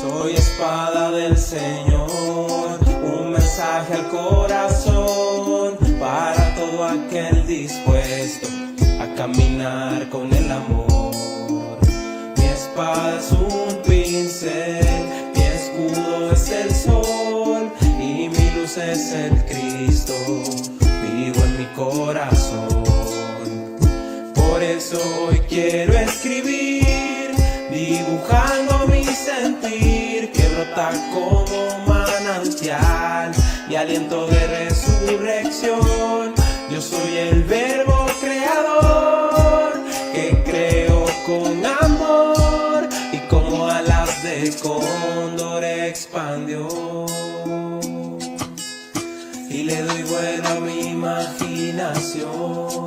Soy espada del Señor, un mensaje al corazón para todo aquel dispuesto a caminar con el amor. Mi espada es un pincel, mi escudo es el sol y mi luz es el Cristo vivo en mi corazón. Por eso hoy quiero escribir, dibujando mi sentir que brota como manantial y aliento de resurrección. Yo soy el verbo creador que creo con amor y como alas de cóndor expandió. Y le doy vuelo a mi imaginación.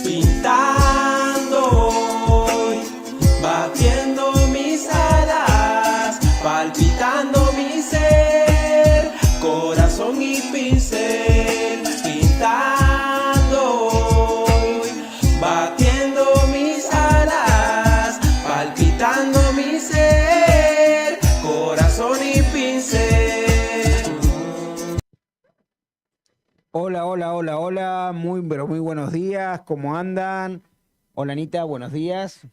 Pintando hoy, batiendo mis alas, palpitando mi ser, corazón y pincel. Pintando hoy, batiendo mis alas, palpitando mi ser, corazón y pincel. Hola, hola, hola, hola, pero muy buenos días, ¿cómo andan? Hola Anita, buenos días.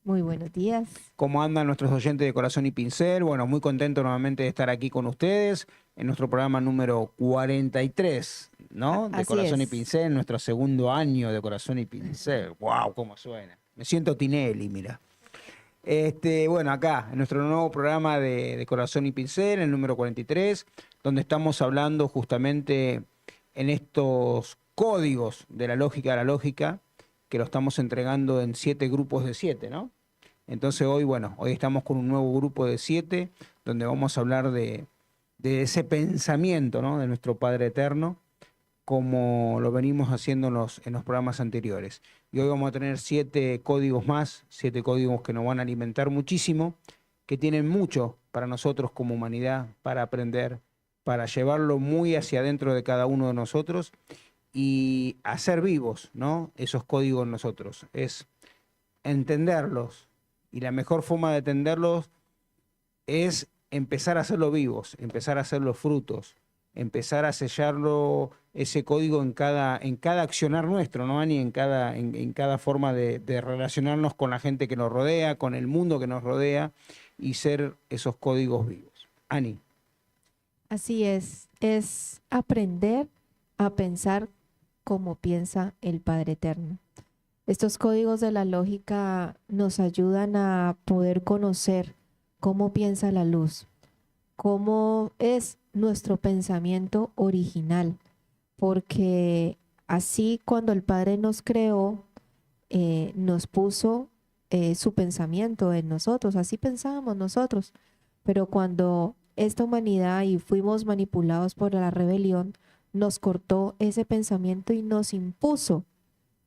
Muy buenos días. ¿Cómo andan nuestros oyentes de Corazón y Pincel? Bueno, muy contento nuevamente de estar aquí con ustedes en nuestro programa número 43, ¿no? De Así Corazón y es. Pincel, nuestro segundo año de Corazón y Pincel. ¡Wow! ¿Cómo suena? Me siento Tinelli, mira. Bueno, acá, en nuestro nuevo programa de Corazón y Pincel, el número 43, donde estamos hablando justamente en estos códigos de la lógica, que lo estamos entregando en 7 grupos de 7, ¿no? Entonces hoy estamos con un nuevo grupo de 7, donde vamos a hablar de ese pensamiento, ¿no? De nuestro Padre Eterno, como lo venimos haciendo en los programas anteriores. Y hoy vamos a tener 7 códigos más, 7 códigos que nos van a alimentar muchísimo, que tienen mucho para nosotros como humanidad, para aprender, para llevarlo muy hacia adentro de cada uno de nosotros y hacer vivos, ¿no? Esos códigos en nosotros. Es entenderlos. Y la mejor forma de entenderlos es empezar a hacerlo vivos, empezar a hacerlo frutos, empezar a sellarlo, ese código en cada accionar nuestro, ¿no, Ani? En cada forma de relacionarnos con la gente que nos rodea, con el mundo que nos rodea, y ser esos códigos vivos. Ani. Así es aprender a pensar como piensa el Padre Eterno. Estos códigos de la lógica nos ayudan a poder conocer cómo piensa la luz, cómo es nuestro pensamiento original, porque así cuando el Padre nos creó, nos puso su pensamiento en nosotros, así pensábamos nosotros, pero cuando esta humanidad y fuimos manipulados por la rebelión, nos cortó ese pensamiento y nos impuso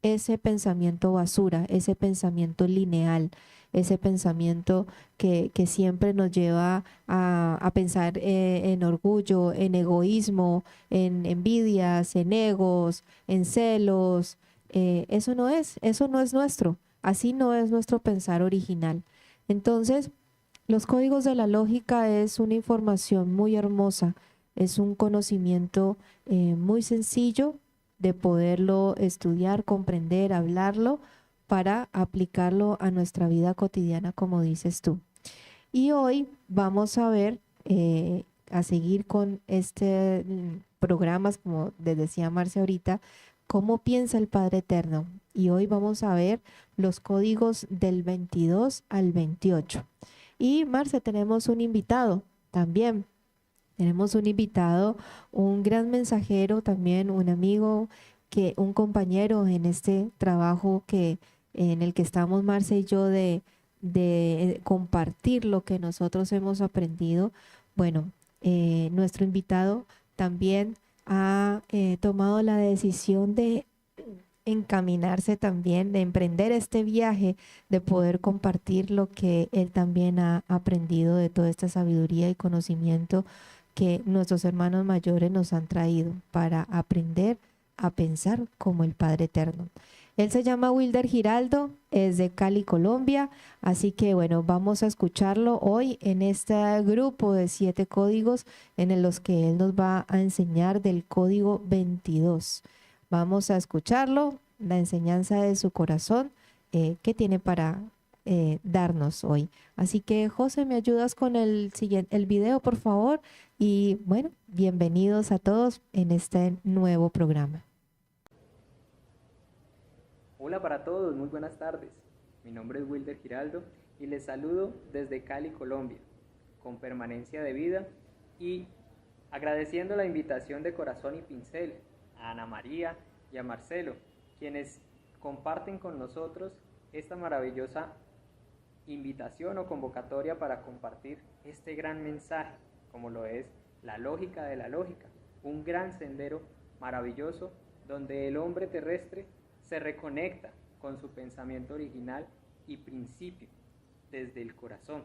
ese pensamiento basura, ese pensamiento lineal, ese pensamiento que siempre nos lleva a pensar en orgullo, en egoísmo, en envidias, en egos, en celos. Eso no es nuestro, así no es nuestro pensar original. Entonces, los códigos de la lógica es una información muy hermosa, es un conocimiento muy sencillo de poderlo estudiar, comprender, hablarlo, para aplicarlo a nuestra vida cotidiana, como dices tú. Y hoy vamos a ver, a seguir con programas, como les decía Marcia ahorita, cómo piensa el Padre Eterno. Y hoy vamos a ver los códigos del 22 al 28. Y Marcia, tenemos un invitado también. Tenemos un invitado, un gran mensajero también, un amigo, un compañero en este trabajo en el que estamos Marcia y yo de compartir lo que nosotros hemos aprendido. Bueno, nuestro invitado también ha tomado la decisión de encaminarse también, de emprender este viaje, de poder compartir lo que él también ha aprendido de toda esta sabiduría y conocimiento que nuestros hermanos mayores nos han traído para aprender a pensar como el Padre Eterno. Él se llama Wilder Giraldo, es de Cali, Colombia, así que bueno, vamos a escucharlo hoy en este grupo de 7 códigos en los que él nos va a enseñar del código 22. Vamos a escucharlo, la enseñanza de su corazón que tiene para darnos hoy. Así que José, ¿me ayudas con el video, por favor? Y bueno, bienvenidos a todos en este nuevo programa. Hola para todos, muy buenas tardes. Mi nombre es Wilder Giraldo y les saludo desde Cali, Colombia, con permanencia de vida y agradeciendo la invitación de Corazón y Pincel a Ana María y a Marcelo, quienes comparten con nosotros esta maravillosa invitación o convocatoria para compartir este gran mensaje, como lo es la lógica de la lógica, un gran sendero maravilloso donde el hombre terrestre se reconecta con su pensamiento original y principio desde el corazón,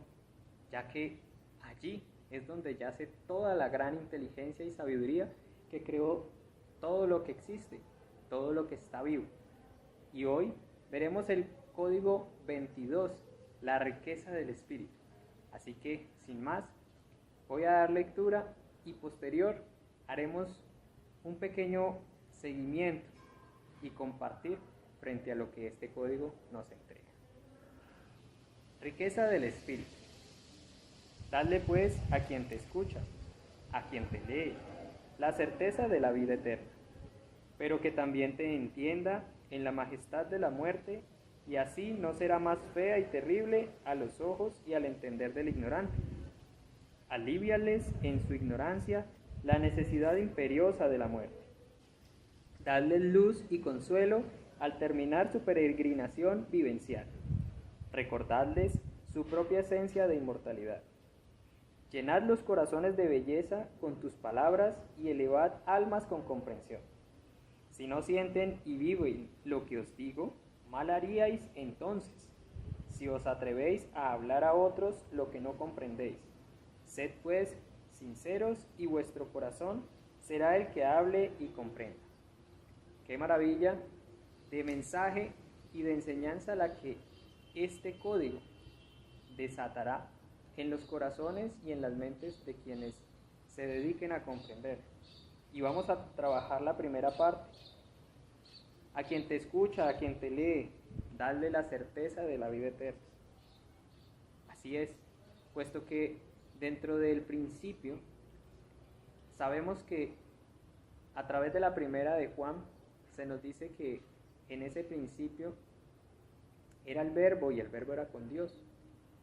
ya que allí es donde yace toda la gran inteligencia y sabiduría que creó todo lo que existe, todo lo que está vivo. Y hoy veremos el código 22, la riqueza del espíritu. Así que, sin más, voy a dar lectura y posterior haremos un pequeño seguimiento y compartir frente a lo que este código nos entrega. Riqueza del espíritu. Dadle pues a quien te escucha, a quien te lee, la certeza de la vida eterna, pero que también te entienda en la majestad de la muerte, y así no será más fea y terrible a los ojos y al entender del ignorante. Aliviales en su ignorancia la necesidad imperiosa de la muerte. Dadles luz y consuelo al terminar su peregrinación vivencial. Recordadles su propia esencia de inmortalidad. Llenad los corazones de belleza con tus palabras y elevad almas con comprensión. Si no sienten y viven lo que os digo, mal haríais entonces, si os atrevéis a hablar a otros lo que no comprendéis. Sed pues sinceros y vuestro corazón será el que hable y comprenda. Qué maravilla de mensaje y de enseñanza la que este código desatará en los corazones y en las mentes de quienes se dediquen a comprender. Y vamos a trabajar la primera parte. A quien te escucha, a quien te lee, dale la certeza de la vida eterna. Así es, puesto que dentro del principio sabemos que a través de la primera de Juan se nos dice que en ese principio era el verbo y el verbo era con Dios.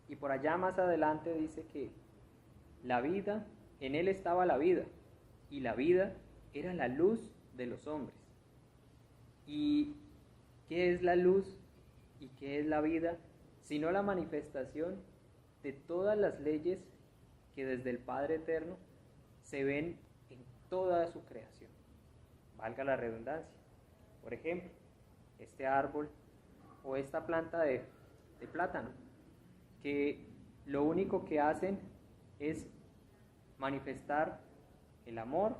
Y por allá más adelante dice que la vida, en él estaba la vida, y la vida era la luz de los hombres. ¿Y qué es la luz y qué es la vida? Sino la manifestación de todas las leyes que desde el Padre Eterno se ven en toda su creación. Valga la redundancia. Por ejemplo, este árbol o esta planta de plátano, que lo único que hacen es manifestar el amor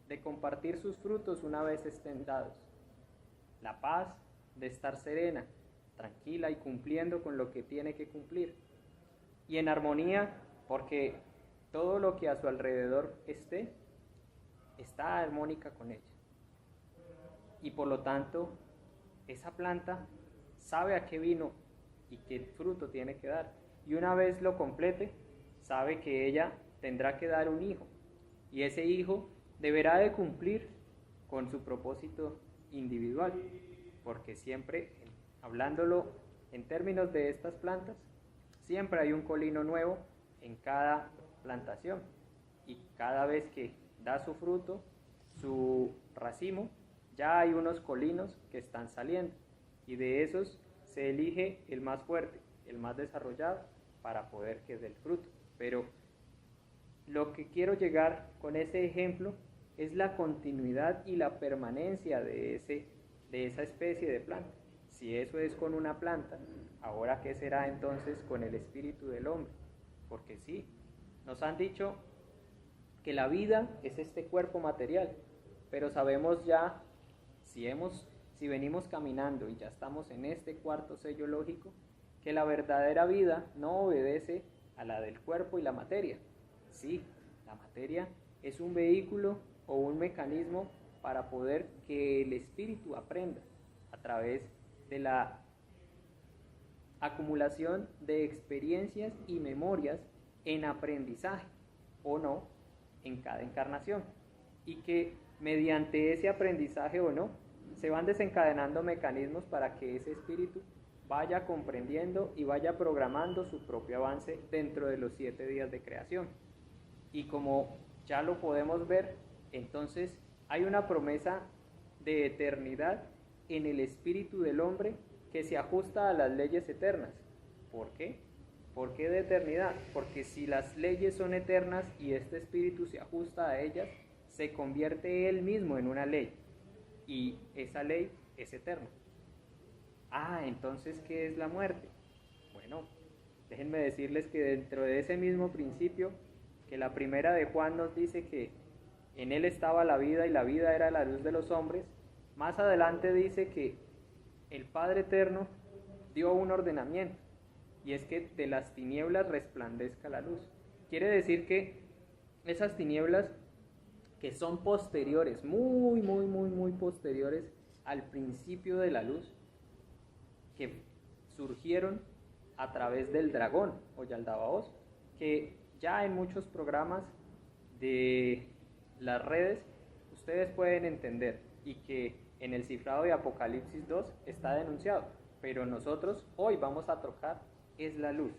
de compartir sus frutos una vez estén dados, la paz de estar serena, tranquila y cumpliendo con lo que tiene que cumplir, y en armonía porque todo lo que a su alrededor está armónica con ella, y por lo tanto esa planta sabe a qué vino y qué fruto tiene que dar, y una vez lo complete sabe que ella tendrá que dar un hijo, y ese hijo deberá de cumplir con su propósito individual, porque siempre, hablándolo en términos de estas plantas, siempre hay un colino nuevo en cada plantación, y cada vez que da su fruto, su racimo, ya hay unos colinos que están saliendo, y de esos se elige el más fuerte, el más desarrollado, para poder que dé el fruto. Pero lo que quiero llegar con ese ejemplo es la continuidad y la permanencia de esa especie de planta. Si eso es con una planta, ahora ¿qué será entonces con el espíritu del hombre? Porque sí, nos han dicho que la vida es este cuerpo material, pero sabemos ya, si hemos si venimos caminando y ya estamos en este cuarto sello lógico, que la verdadera vida no obedece a la del cuerpo y la materia. Sí, la materia es un vehículo o un mecanismo para poder que el espíritu aprenda a través de la acumulación de experiencias y memorias en aprendizaje o no en cada encarnación, y que mediante ese aprendizaje o no se van desencadenando mecanismos para que ese espíritu vaya comprendiendo y vaya programando su propio avance dentro de los 7 días de creación. Y como ya lo podemos ver, entonces hay una promesa de eternidad en el espíritu del hombre que se ajusta a las leyes eternas. ¿Por qué? ¿Por qué de eternidad? Porque si las leyes son eternas y este espíritu se ajusta a ellas, se convierte él mismo en una ley, y esa ley es eterna. Entonces, ¿qué es la muerte? Bueno, déjenme decirles que dentro de ese mismo principio, que la primera de Juan nos dice que en él estaba la vida y la vida era la luz de los hombres, más adelante dice que el Padre Eterno dio un ordenamiento, y es que de las tinieblas resplandezca la luz. Quiere decir que esas tinieblas que son posteriores, muy posteriores al principio de la luz, que surgieron a través del dragón o Yaldabaoth, que ya en muchos programas de las redes ustedes pueden entender, y que en el cifrado de Apocalipsis 2 está denunciado, pero nosotros hoy vamos a tocar es la luz.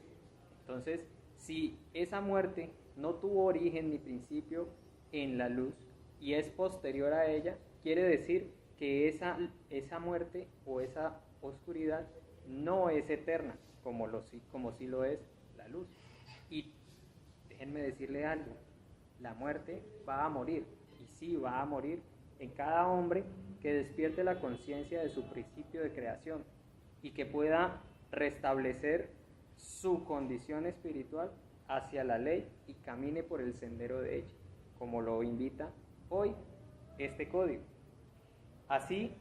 Entonces, si esa muerte no tuvo origen ni principio en la luz y es posterior a ella, quiere decir que esa muerte o esa oscuridad no es eterna, como sí lo es la luz. Y déjenme decirle algo, la muerte va a morir, y sí va a morir en cada hombre que despierte la conciencia de su principio de creación y que pueda restablecer su condición espiritual hacia la ley y camine por el sendero de ella, como lo invita hoy este código. Así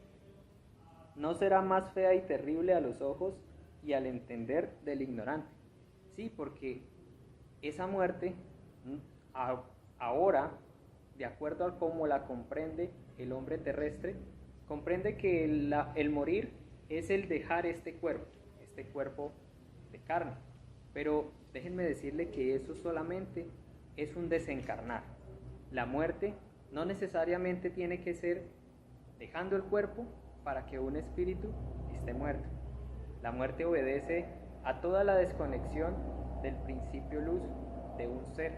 no será más fea y terrible a los ojos y al entender del ignorante. Sí, porque esa muerte ahora, de acuerdo a cómo la comprende el hombre terrestre, comprende que el morir es el dejar este cuerpo de carne. Pero déjenme decirle que eso solamente es un desencarnar. La muerte no necesariamente tiene que ser dejando el cuerpo para que un espíritu esté muerto. La muerte obedece a toda la desconexión del principio luz de un ser,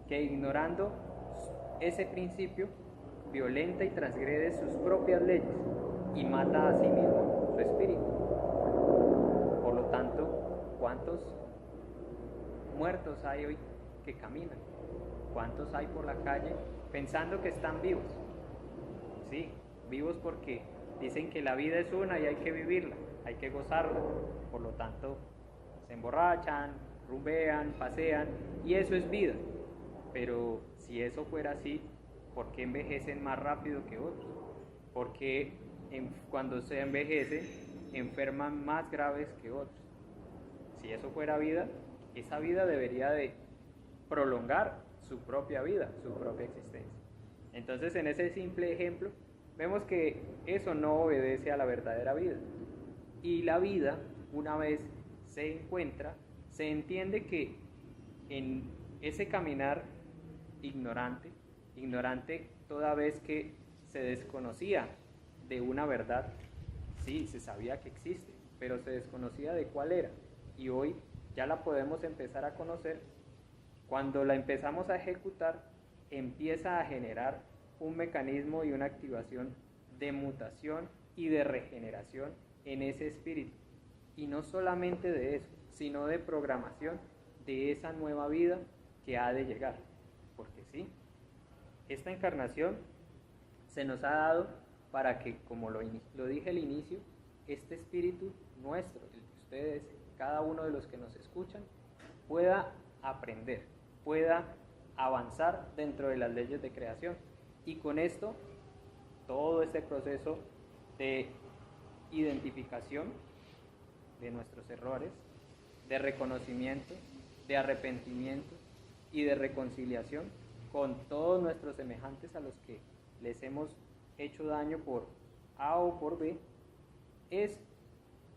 que ignorando ese principio violenta y transgrede sus propias leyes y mata a sí mismo su espíritu. Por lo tanto, ¿cuántos muertos hay hoy que caminan? ¿Cuántos hay por la calle pensando que están vivos? Sí, vivos porque dicen que la vida es una y hay que vivirla, hay que gozarla. Por lo tanto, se emborrachan, rumbean, pasean, y eso es vida. Pero si eso fuera así, ¿por qué envejecen más rápido que otros? ¿Por qué cuando se envejece enferman más graves que otros? Si eso fuera vida, esa vida debería de prolongar su propia vida, su propia existencia. Entonces, en ese simple ejemplo, vemos que eso no obedece a la verdadera vida. Y la vida, una vez se encuentra, se entiende que en ese caminar ignorante toda vez que se desconocía de una verdad, sí, se sabía que existe, pero se desconocía de cuál era, y hoy ya la podemos empezar a conocer. Cuando la empezamos a ejecutar, empieza a generar un mecanismo y una activación de mutación y de regeneración en ese espíritu, y no solamente de eso, sino de programación de esa nueva vida que ha de llegar. Porque sí, esta encarnación se nos ha dado para que, como lo dije al inicio, este espíritu nuestro, el de ustedes, cada uno de los que nos escuchan, pueda aprender, pueda avanzar dentro de las leyes de creación. Y con esto, todo este proceso de identificación de nuestros errores, de reconocimiento, de arrepentimiento y de reconciliación con todos nuestros semejantes a los que les hemos hecho daño por A o por B, es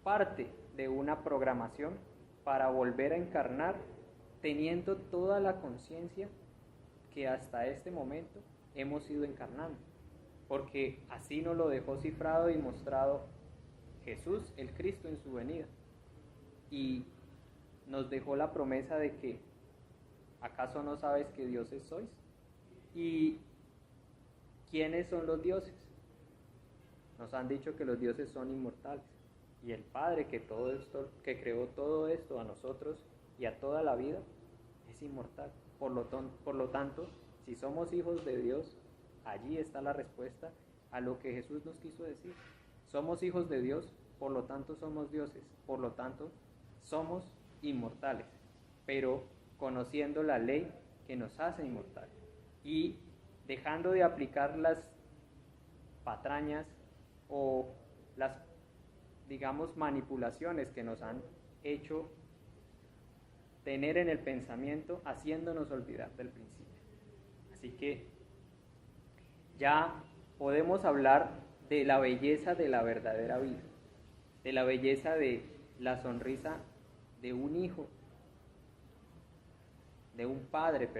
parte de una programación para volver a encarnar teniendo toda la conciencia que hasta este momento hemos ido encarnando, porque así nos lo dejó cifrado y mostrado Jesús, el Cristo, en su venida, y nos dejó la promesa de que ¿acaso no sabes que dioses sois? ¿Y quiénes son los dioses? Nos han dicho que los dioses son inmortales, y el Padre que creó todo esto a nosotros y a toda la vida es inmortal. Por lo tanto, si somos hijos de Dios, allí está la respuesta a lo que Jesús nos quiso decir. Somos hijos de Dios, por lo tanto somos dioses, por lo tanto somos inmortales, pero conociendo la ley que nos hace inmortales y dejando de aplicar las patrañas o las, digamos, manipulaciones que nos han hecho tener en el pensamiento, haciéndonos olvidar del principio. Así que ya podemos hablar de la belleza de la verdadera vida, de la belleza de la sonrisa de un hijo, de un padre,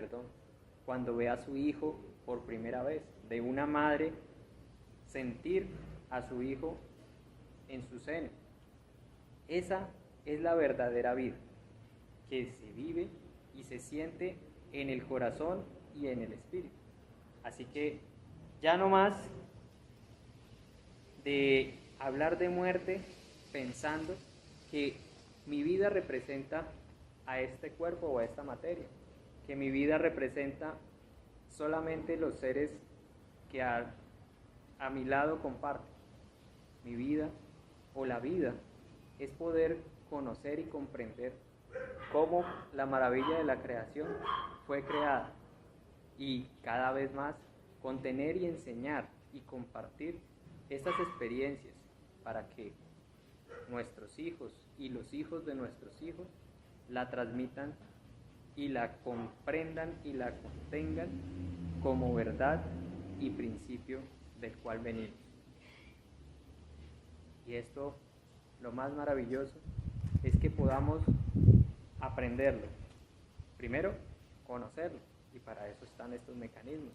cuando ve a su hijo por primera vez, de una madre sentir a su hijo en su seno. Esa es la verdadera vida, que se vive y se siente en el corazón y en el espíritu. Así que ya no más de hablar de muerte pensando que mi vida representa a este cuerpo o a esta materia, que mi vida representa solamente los seres que a mi lado comparten. Mi vida o la vida es poder conocer y comprender cómo la maravilla de la creación fue creada y cada vez más contener y enseñar y compartir estas experiencias para que nuestros hijos y los hijos de nuestros hijos la transmitan y la comprendan y la contengan como verdad y principio del cual venimos. Y esto, lo más maravilloso, es que podamos aprenderlo. Primero, conocerlo, y para eso están estos mecanismos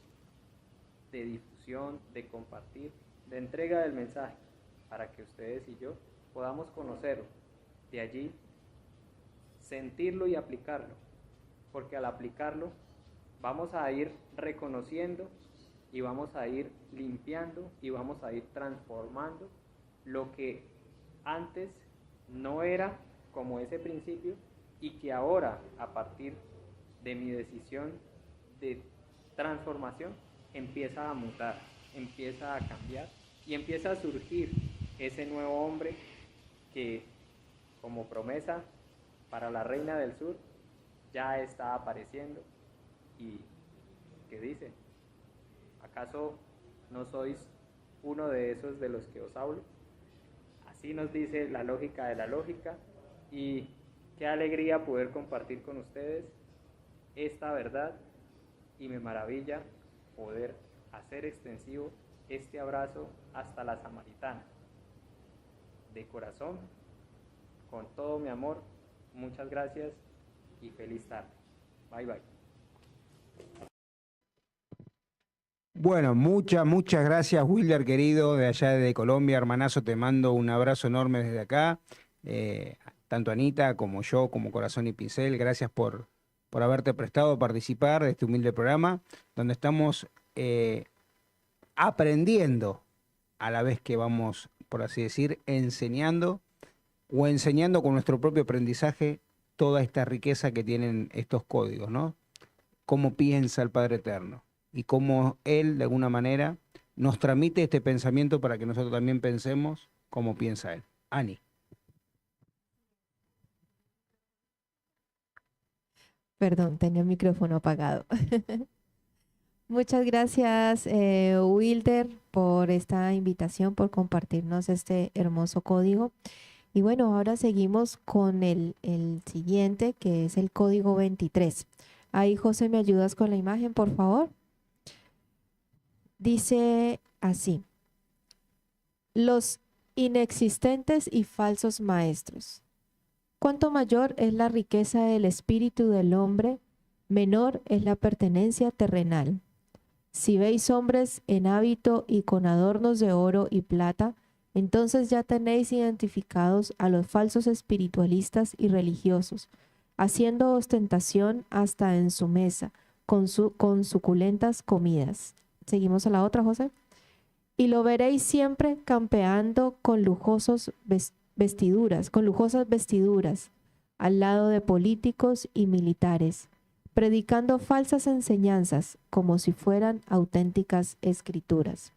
de difusión, de compartir, de entrega del mensaje, para que ustedes y yo podamos conocerlo. De allí, sentirlo y aplicarlo, porque al aplicarlo vamos a ir reconociendo y vamos a ir limpiando y vamos a ir transformando lo que antes no era como ese principio y que ahora, a partir de mi decisión de transformación, empieza a mutar, empieza a cambiar y empieza a surgir ese nuevo hombre que, como promesa para la reina del sur, ya está apareciendo y que dice: ¿acaso no sois uno de esos de los que os hablo? Así nos dice la lógica de la lógica, y qué alegría poder compartir con ustedes esta verdad, y me maravilla poder hacer extensivo este abrazo hasta la Samaritana. De corazón, con todo mi amor, muchas gracias y feliz tarde. Bye bye. Bueno, muchas gracias, Wilder, querido, de allá de Colombia, hermanazo, te mando un abrazo enorme desde acá, tanto Anita como yo, como Corazón y Pincel, gracias por haberte prestado a participar de este humilde programa, donde estamos aprendiendo a la vez que vamos, por así decir, enseñando con nuestro propio aprendizaje toda esta riqueza que tienen estos códigos, ¿no? Cómo piensa el Padre Eterno y cómo Él, de alguna manera, nos transmite este pensamiento para que nosotros también pensemos como piensa Él. Ani. Perdón, tenía el micrófono apagado. Muchas gracias, Wilder, por esta invitación, por compartirnos este hermoso código. Y bueno, ahora seguimos con el siguiente, que es el código 23. Ahí, José, ¿me ayudas con la imagen, por favor? Dice así: los inexistentes y falsos maestros. Cuanto mayor es la riqueza del espíritu del hombre, menor es la pertenencia terrenal. Si veis hombres en hábito y con adornos de oro y plata, entonces ya tenéis identificados a los falsos espiritualistas y religiosos, haciendo ostentación hasta en su mesa, con suculentas comidas. Seguimos a la otra, José. Y lo veréis siempre campeando con lujosas vestiduras, al lado de políticos y militares, predicando falsas enseñanzas como si fueran auténticas escrituras.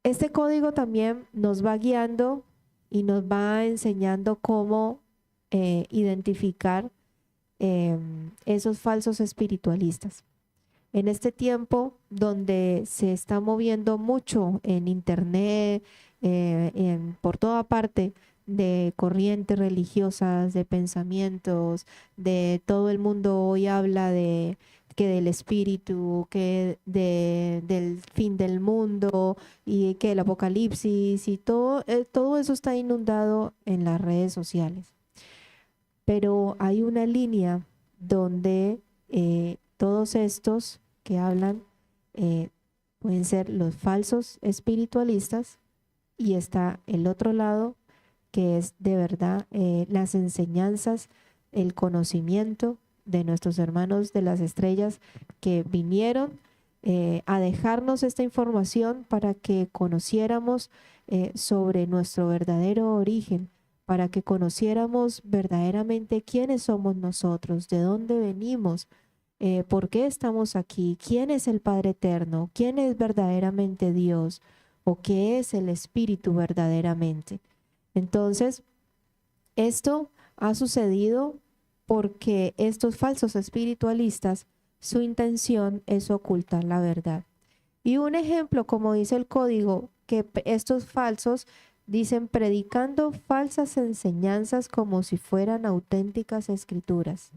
Este código también nos va guiando y nos va enseñando cómo identificar esos falsos espiritualistas. En este tiempo donde se está moviendo mucho en internet, por toda parte, de corrientes religiosas, de pensamientos, de todo el mundo hoy habla de que del espíritu, que del fin del mundo y que el apocalipsis y todo eso está inundado en las redes sociales. Pero hay una línea donde todos estos que hablan pueden ser los falsos espiritualistas, y está el otro lado, que es de verdad las enseñanzas, el conocimiento de nuestros hermanos de las estrellas que vinieron a dejarnos esta información para que conociéramos sobre nuestro verdadero origen, para que conociéramos verdaderamente quiénes somos nosotros, de dónde venimos, por qué estamos aquí, quién es el Padre Eterno, quién es verdaderamente Dios, o qué es el Espíritu verdaderamente. Entonces, esto ha sucedido porque estos falsos espiritualistas, su intención es ocultar la verdad. Y un ejemplo, como dice el código, que estos falsos dicen predicando falsas enseñanzas como si fueran auténticas escrituras.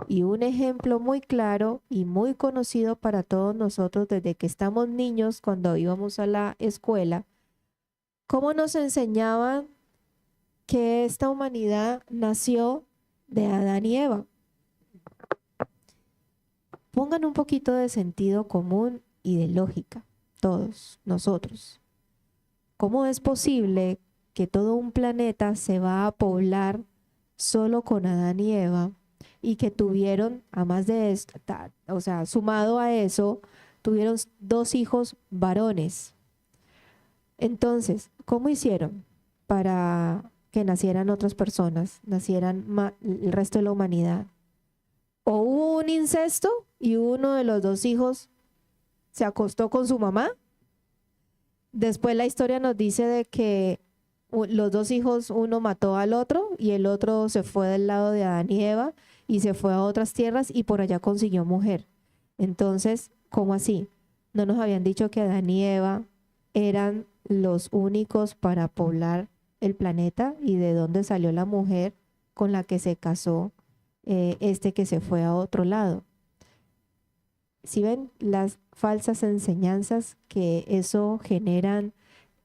Y un ejemplo muy claro y muy conocido para todos nosotros desde que estamos niños, cuando íbamos a la escuela, cómo nos enseñaban que esta humanidad nació de Adán y Eva. Pongan un poquito de sentido común y de lógica, todos nosotros. ¿Cómo es posible que todo un planeta se va a poblar solo con Adán y Eva? Y que tuvieron, además de esto, o sea, sumado a eso, tuvieron 2 hijos varones. Entonces, ¿cómo hicieron para que nacieran otras personas, nacieran el resto de la humanidad? ¿O hubo un incesto y uno de los 2 hijos se acostó con su mamá? Después la historia nos dice de que los 2 hijos, uno mató al otro y el otro se fue del lado de Adán y Eva y se fue a otras tierras y por allá consiguió mujer. Entonces, ¿cómo así? ¿No nos habían dicho que Adán y Eva eran los únicos para poblar el planeta? ¿Y de dónde salió la mujer con la que se casó que se fue a otro lado? Si ven las falsas enseñanzas, que eso generan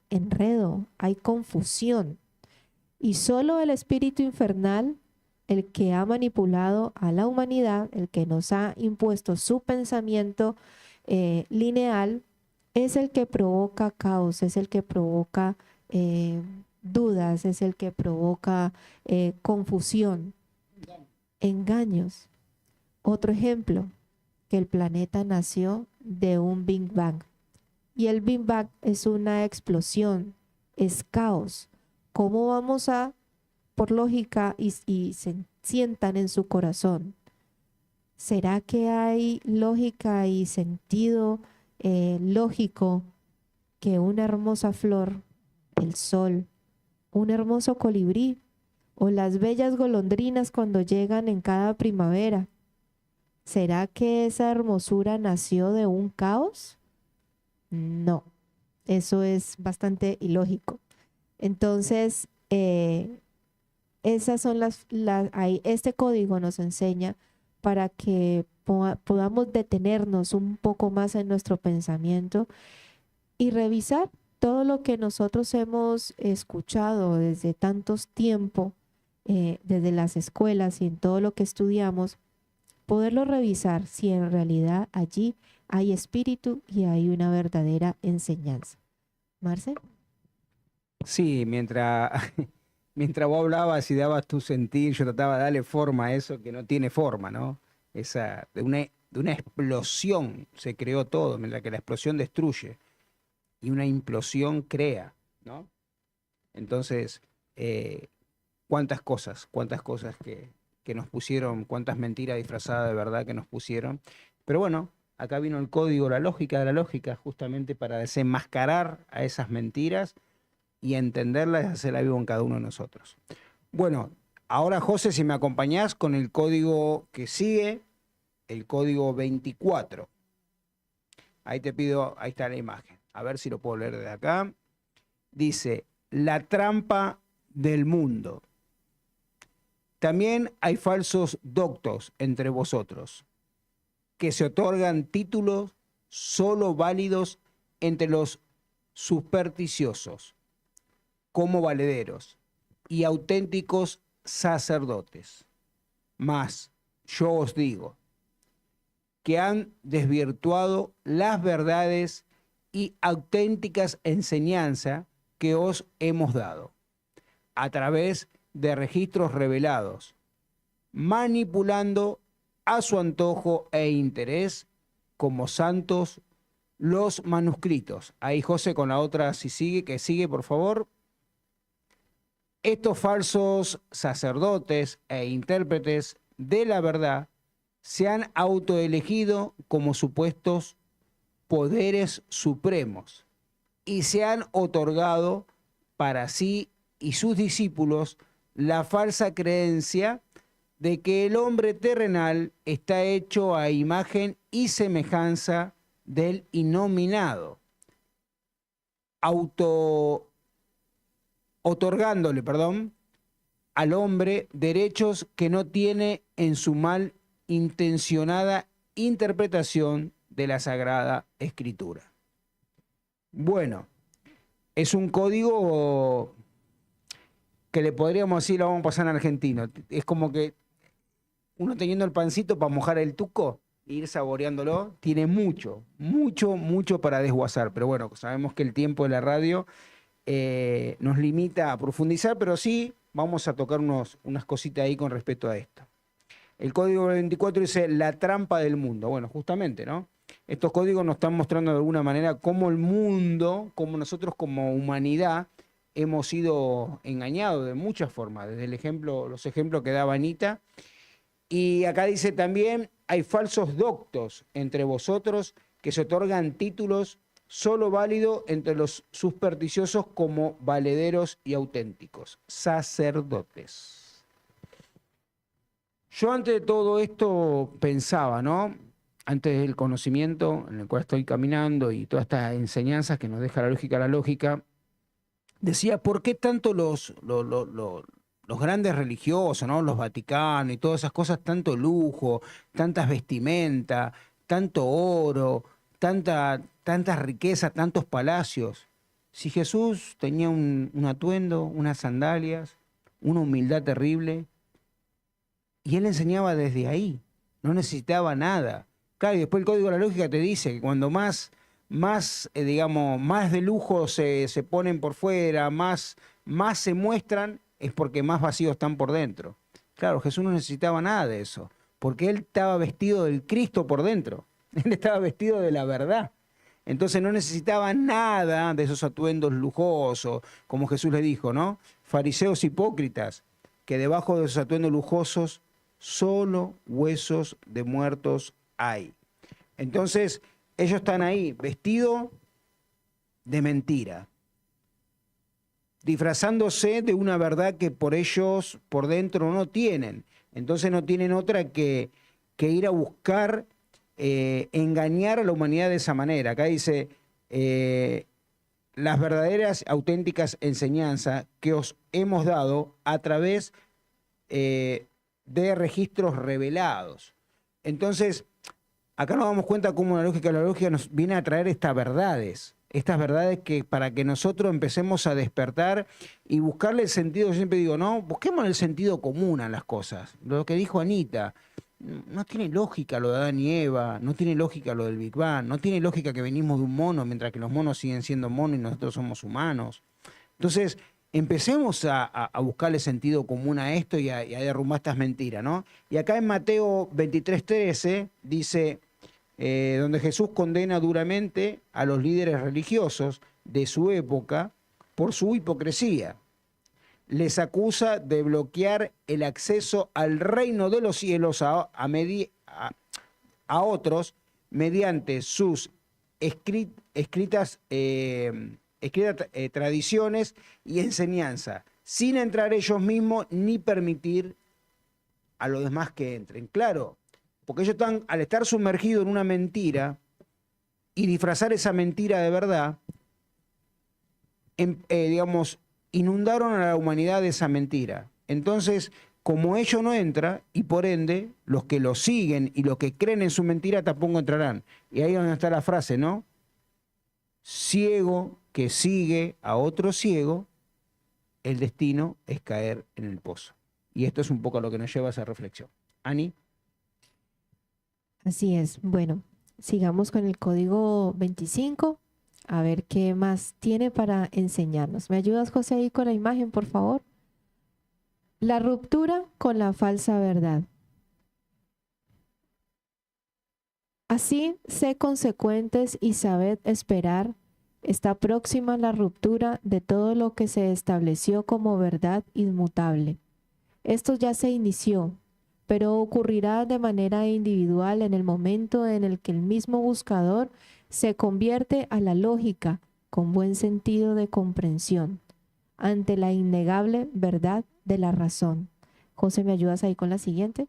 enredo, hay confusión. Y solo el espíritu infernal, el que ha manipulado a la humanidad, el que nos ha impuesto su pensamiento lineal, es el que provoca caos, es el que provoca dudas, es el que provoca confusión, engaños. Otro ejemplo, que el planeta nació de un Big Bang. Y el Big Bang es una explosión, es caos. ¿Cómo vamos a, por lógica, y se sientan en su corazón? ¿Será que hay lógica y sentido lógico que una hermosa flor, el sol, un hermoso colibrí o las bellas golondrinas cuando llegan en cada primavera, ¿Será que esa hermosura nació de un caos? No, eso es bastante ilógico. Entonces, esas son este código nos enseña para que podamos detenernos un poco más en nuestro pensamiento y revisar todo lo que nosotros hemos escuchado desde tantos tiempos, desde las escuelas y en todo lo que estudiamos, poderlo revisar si en realidad allí hay espíritu y hay una verdadera enseñanza. Marce. Sí, mientras vos hablabas y dabas tu sentir, yo trataba de darle forma a eso que no tiene forma, ¿no? De una explosión se creó todo, mientras que la explosión destruye y una implosión crea, ¿no? Entonces, cuántas cosas que nos pusieron, cuántas mentiras disfrazadas de verdad que nos pusieron. Pero bueno, acá vino el código, la lógica de la lógica, justamente para desenmascarar a esas mentiras y entenderlas y hacerla vivo en cada uno de nosotros. Bueno, ahora José, si me acompañás con el código que sigue, el código 24. Ahí te pido, ahí está la imagen. A ver si lo puedo leer desde acá. Dice, la trampa del mundo. También hay falsos doctos entre vosotros, que se otorgan títulos solo válidos entre los supersticiosos, como valederos y auténticos sacerdotes. Mas yo os digo que han desvirtuado las verdades y auténticas enseñanzas que os hemos dado a través de registros revelados, manipulando a su antojo e interés como santos los manuscritos. Ahí José con la otra, si sigue, que sigue por favor. Estos falsos sacerdotes e intérpretes de la verdad se han autoelegido como supuestos poderes supremos y se han otorgado para sí y sus discípulos la falsa creencia de que el hombre terrenal está hecho a imagen y semejanza del innominado, otorgándole, al hombre derechos que no tiene en su mal intencionada interpretación de la Sagrada Escritura. Bueno, es un código que le podríamos decir, lo vamos a pasar en argentino. Es como que uno teniendo el pancito para mojar el tuco e ir saboreándolo, tiene mucho para desguazar. Pero bueno, sabemos que el tiempo de la radio nos limita a profundizar, pero sí vamos a tocar unas cositas ahí con respecto a esto. El código 24 dice la trampa del mundo. Bueno, justamente, ¿no? Estos códigos nos están mostrando de alguna manera cómo el mundo, cómo nosotros como humanidad hemos sido engañados de muchas formas, desde los ejemplos que daba Anita. Y acá dice también, hay falsos doctos entre vosotros que se otorgan títulos solo válidos entre los supersticiosos como valederos y auténticos, sacerdotes. Yo antes de todo esto pensaba, ¿no? Antes del conocimiento en el cual estoy caminando y todas estas enseñanzas que nos deja la lógica, decía, ¿por qué tanto los grandes religiosos, ¿no? Los Vaticanos y todas esas cosas, tanto lujo, tantas vestimentas, tanto oro, tanta riqueza, tantos palacios? Si Jesús tenía un atuendo, unas sandalias, una humildad terrible, y él enseñaba desde ahí, no necesitaba nada. Claro, y después el código de la lógica te dice que cuando más de lujo se ponen por fuera, más se muestran, es porque más vacíos están por dentro. Claro, Jesús no necesitaba nada de eso, porque él estaba vestido del Cristo por dentro. Él estaba vestido de la verdad. Entonces no necesitaba nada de esos atuendos lujosos, como Jesús le dijo, ¿no? Fariseos hipócritas, que debajo de esos atuendos lujosos solo huesos de muertos hay. Entonces ellos están ahí, vestidos de mentira, disfrazándose de una verdad que por ellos, por dentro, no tienen. Entonces no tienen otra que que ir a buscar engañar a la humanidad de esa manera. Acá dice, las verdaderas, auténticas enseñanzas que os hemos dado a través de registros revelados. Entonces, acá nos damos cuenta cómo la lógica nos viene a traer estas verdades que para que nosotros empecemos a despertar y buscarle el sentido. Yo siempre digo, no, busquemos el sentido común a las cosas. Lo que dijo Anita, no tiene lógica lo de Adán y Eva, no tiene lógica lo del Big Bang, no tiene lógica que venimos de un mono mientras que los monos siguen siendo monos y nosotros somos humanos. Entonces, empecemos a buscarle sentido común a esto y a derrumbar estas mentiras, ¿no? Y acá en Mateo 23:13 dice, donde Jesús condena duramente a los líderes religiosos de su época por su hipocresía. Les acusa de bloquear el acceso al reino de los cielos a otros mediante sus escritas tradiciones y enseñanza, sin entrar ellos mismos ni permitir a los demás que entren. Claro, porque ellos están, al estar sumergidos en una mentira y disfrazar esa mentira de verdad, digamos, inundaron a la humanidad de esa mentira. Entonces, como ellos no entran, y por ende, los que lo siguen y los que creen en su mentira tampoco entrarán. Y ahí es donde está la frase, ¿no? Ciego que sigue a otro ciego, el destino es caer en el pozo. Y esto es un poco a lo que nos lleva a esa reflexión. Ani. Así es. Bueno, sigamos con el código 25. A ver qué más tiene para enseñarnos. ¿Me ayudas, José, ahí con la imagen, por favor? La ruptura con la falsa verdad. Así, sé consecuentes y sabed esperar. Está próxima la ruptura de todo lo que se estableció como verdad inmutable. Esto ya se inició, pero ocurrirá de manera individual en el momento en el que el mismo buscador se convierte a la lógica con buen sentido de comprensión ante la innegable verdad de la razón. José, ¿me ayudas ahí con la siguiente?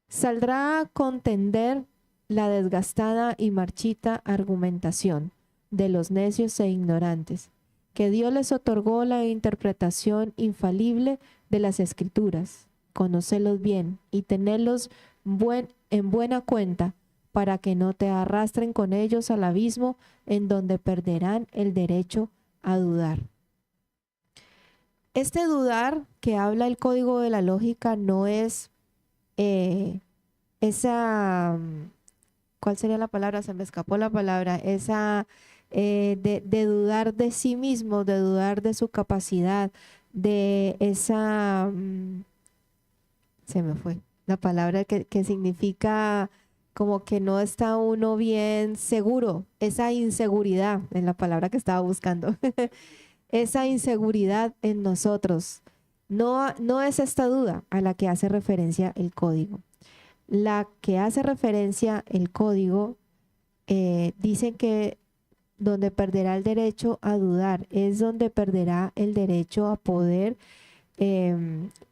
Saldrá a contender la desgastada y marchita argumentación de los necios e ignorantes, que Dios les otorgó la interpretación infalible de las Escrituras. Conocelos bien y tenerlos en buena cuenta, para que no te arrastren con ellos al abismo en donde perderán el derecho a dudar. Este dudar que habla el código de la lógica no es esa, ¿cuál sería la palabra? Se me escapó la palabra, esa de dudar de sí mismo, de dudar de su capacidad, de esa, se me fue la palabra que significa como que no está uno bien seguro, esa inseguridad es la palabra que estaba buscando, esa inseguridad en nosotros. No es esta duda a la que hace referencia el código. La que hace referencia el código dice que donde perderá el derecho a dudar es donde perderá el derecho a poder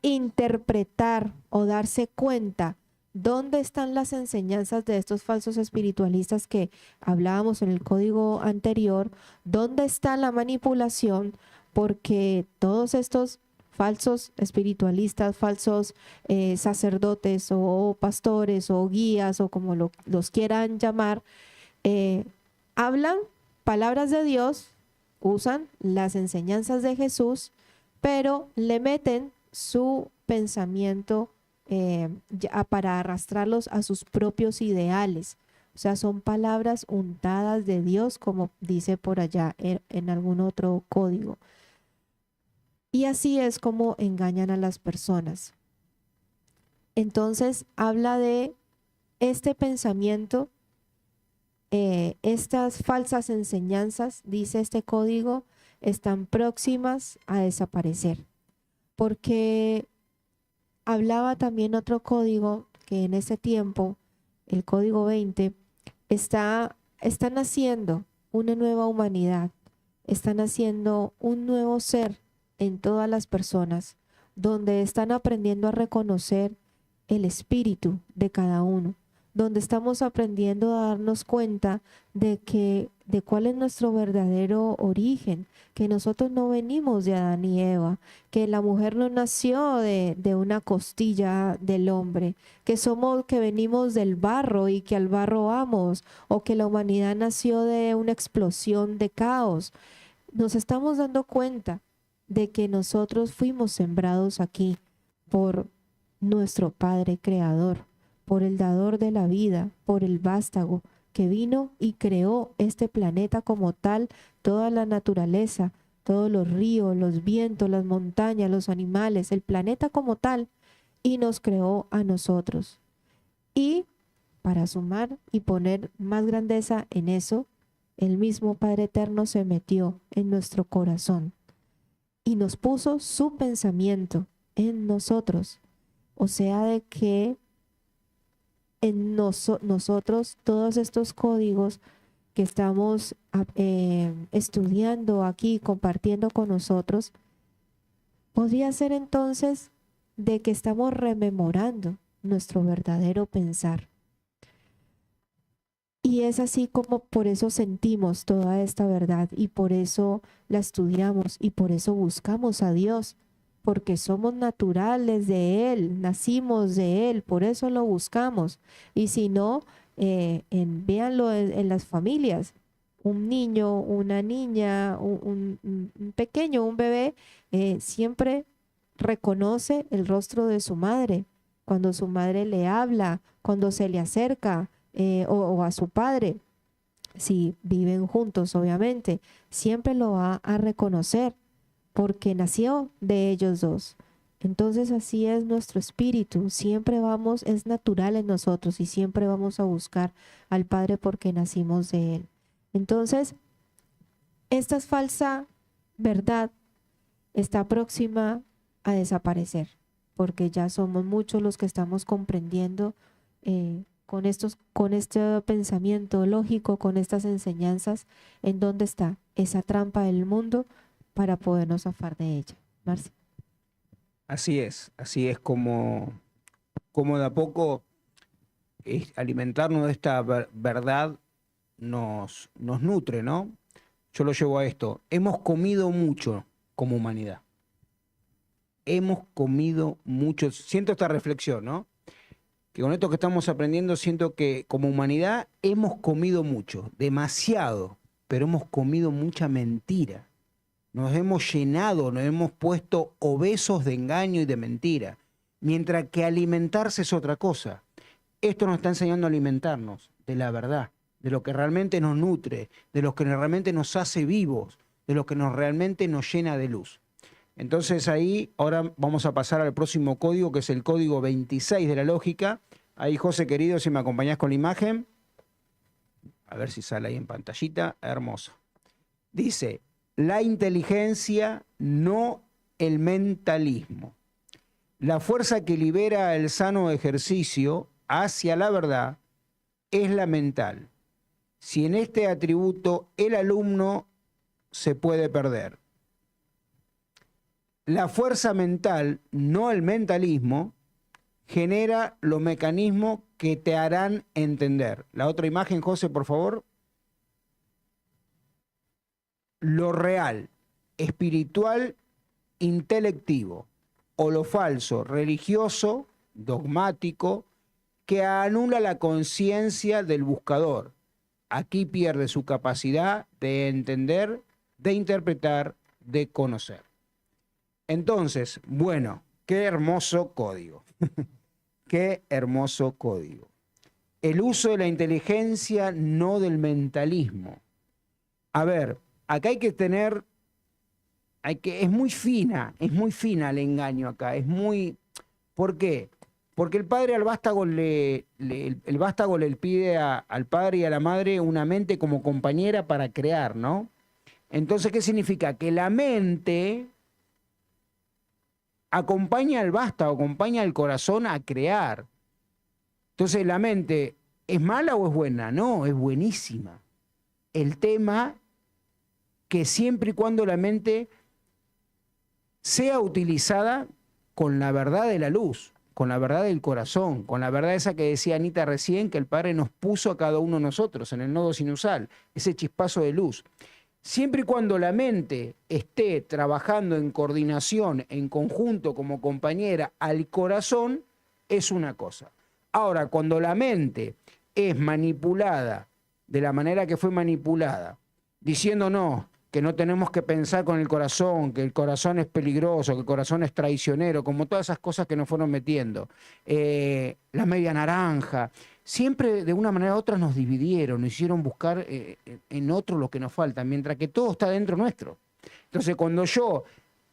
interpretar o darse cuenta dónde están las enseñanzas de estos falsos espiritualistas que hablábamos en el código anterior, dónde está la manipulación, porque todos estos falsos espiritualistas, falsos sacerdotes o pastores o guías o como los quieran llamar, hablan palabras de Dios, usan las enseñanzas de Jesús, pero le meten su pensamiento para arrastrarlos a sus propios ideales. O sea, son palabras untadas de Dios, como dice por allá en algún otro código. Y así es como engañan a las personas. Entonces, habla de este pensamiento, estas falsas enseñanzas, dice este código, están próximas a desaparecer. Porque hablaba también otro código que en ese tiempo, el código 20, está naciendo una nueva humanidad, está naciendo un nuevo ser en todas las personas, donde están aprendiendo a reconocer el espíritu de cada uno, donde estamos aprendiendo a darnos cuenta de cuál es nuestro verdadero origen, que nosotros no venimos de Adán y Eva, que la mujer no nació de una costilla del hombre, que venimos del barro y que al barro vamos, o que la humanidad nació de una explosión de caos. Nos estamos dando cuenta de que nosotros fuimos sembrados aquí por nuestro Padre Creador, por el dador de la vida, por el vástago que vino y creó este planeta como tal, toda la naturaleza, todos los ríos, los vientos, las montañas, los animales, el planeta como tal, y nos creó a nosotros. Y para sumar y poner más grandeza en eso, el mismo Padre Eterno se metió en nuestro corazón y nos puso su pensamiento en nosotros. O sea, de que en nosotros todos estos códigos que estamos estudiando aquí, compartiendo con nosotros, podría ser entonces de que estamos rememorando nuestro verdadero pensar. Y es así como por eso sentimos toda esta verdad y por eso la estudiamos y por eso buscamos a Dios, porque somos naturales de Él, nacimos de Él, por eso lo buscamos. Y si no, véanlo en las familias, un niño, una niña, un pequeño, un bebé, siempre reconoce el rostro de su madre, cuando su madre le habla, cuando se le acerca, o a su padre, si viven juntos obviamente, siempre lo va a reconocer porque nació de ellos dos. Entonces así es nuestro espíritu, siempre vamos, es natural en nosotros y siempre vamos a buscar al Padre porque nacimos de Él. Entonces, esta falsa verdad está próxima a desaparecer porque ya somos muchos los que estamos comprendiendo con este pensamiento lógico, con estas enseñanzas, en dónde está esa trampa del mundo para podernos zafar de ella. Marci. Así es como de a poco alimentarnos de esta verdad nos nutre, ¿no? Yo lo llevo a esto. Hemos comido mucho como humanidad. Hemos comido mucho. Siento esta reflexión, ¿no? Que con esto que estamos aprendiendo siento que como humanidad hemos comido mucho, demasiado, pero hemos comido mucha mentira. Nos hemos llenado, nos hemos puesto obesos de engaño y de mentira, mientras que alimentarse es otra cosa. Esto nos está enseñando a alimentarnos de la verdad, de lo que realmente nos nutre, de lo que realmente nos hace vivos, de lo que realmente nos llena de luz. Entonces ahí, ahora vamos a pasar al próximo código, que es el código 26 de la lógica. Ahí, José querido, si me acompañás con la imagen. A ver si sale ahí en pantallita. Hermoso. Dice, la inteligencia, no el mentalismo. La fuerza que libera el sano ejercicio hacia la verdad es la mental. Si en este atributo el alumno se puede perder. La fuerza mental, no el mentalismo, genera los mecanismos que te harán entender. La otra imagen, José, por favor. Lo real, espiritual, intelectivo, o lo falso, religioso, dogmático, que anula la conciencia del buscador. Aquí pierde su capacidad de entender, de interpretar, de conocer. Entonces, bueno, qué hermoso código. Qué hermoso código. El uso de la inteligencia, no del mentalismo. A ver, acá hay que tener, es muy fina el engaño acá, es muy, ¿por qué? Porque el padre al vástago el vástago le pide al padre y a la madre una mente como compañera para crear, ¿no? Entonces, ¿qué significa? Que la mente acompaña al vástago, acompaña al corazón a crear. Entonces, ¿la mente es mala o es buena? No, es buenísima. El tema que siempre y cuando la mente sea utilizada con la verdad de la luz. con la verdad del corazón, con la verdad esa que decía Anita recién, que el Padre nos puso a cada uno de nosotros en el nodo sinusal, ese chispazo de luz. Siempre y cuando la mente esté trabajando en coordinación, en conjunto, como compañera, al corazón, es una cosa. Ahora, cuando la mente es manipulada de la manera que fue manipulada, diciendo no, que no tenemos que pensar con el corazón, que el corazón es peligroso, que el corazón es traicionero, como todas esas cosas que nos fueron metiendo, la media naranja, siempre de una manera u otra nos dividieron, nos hicieron buscar en otro lo que nos falta, mientras que todo está dentro nuestro. Entonces, cuando yo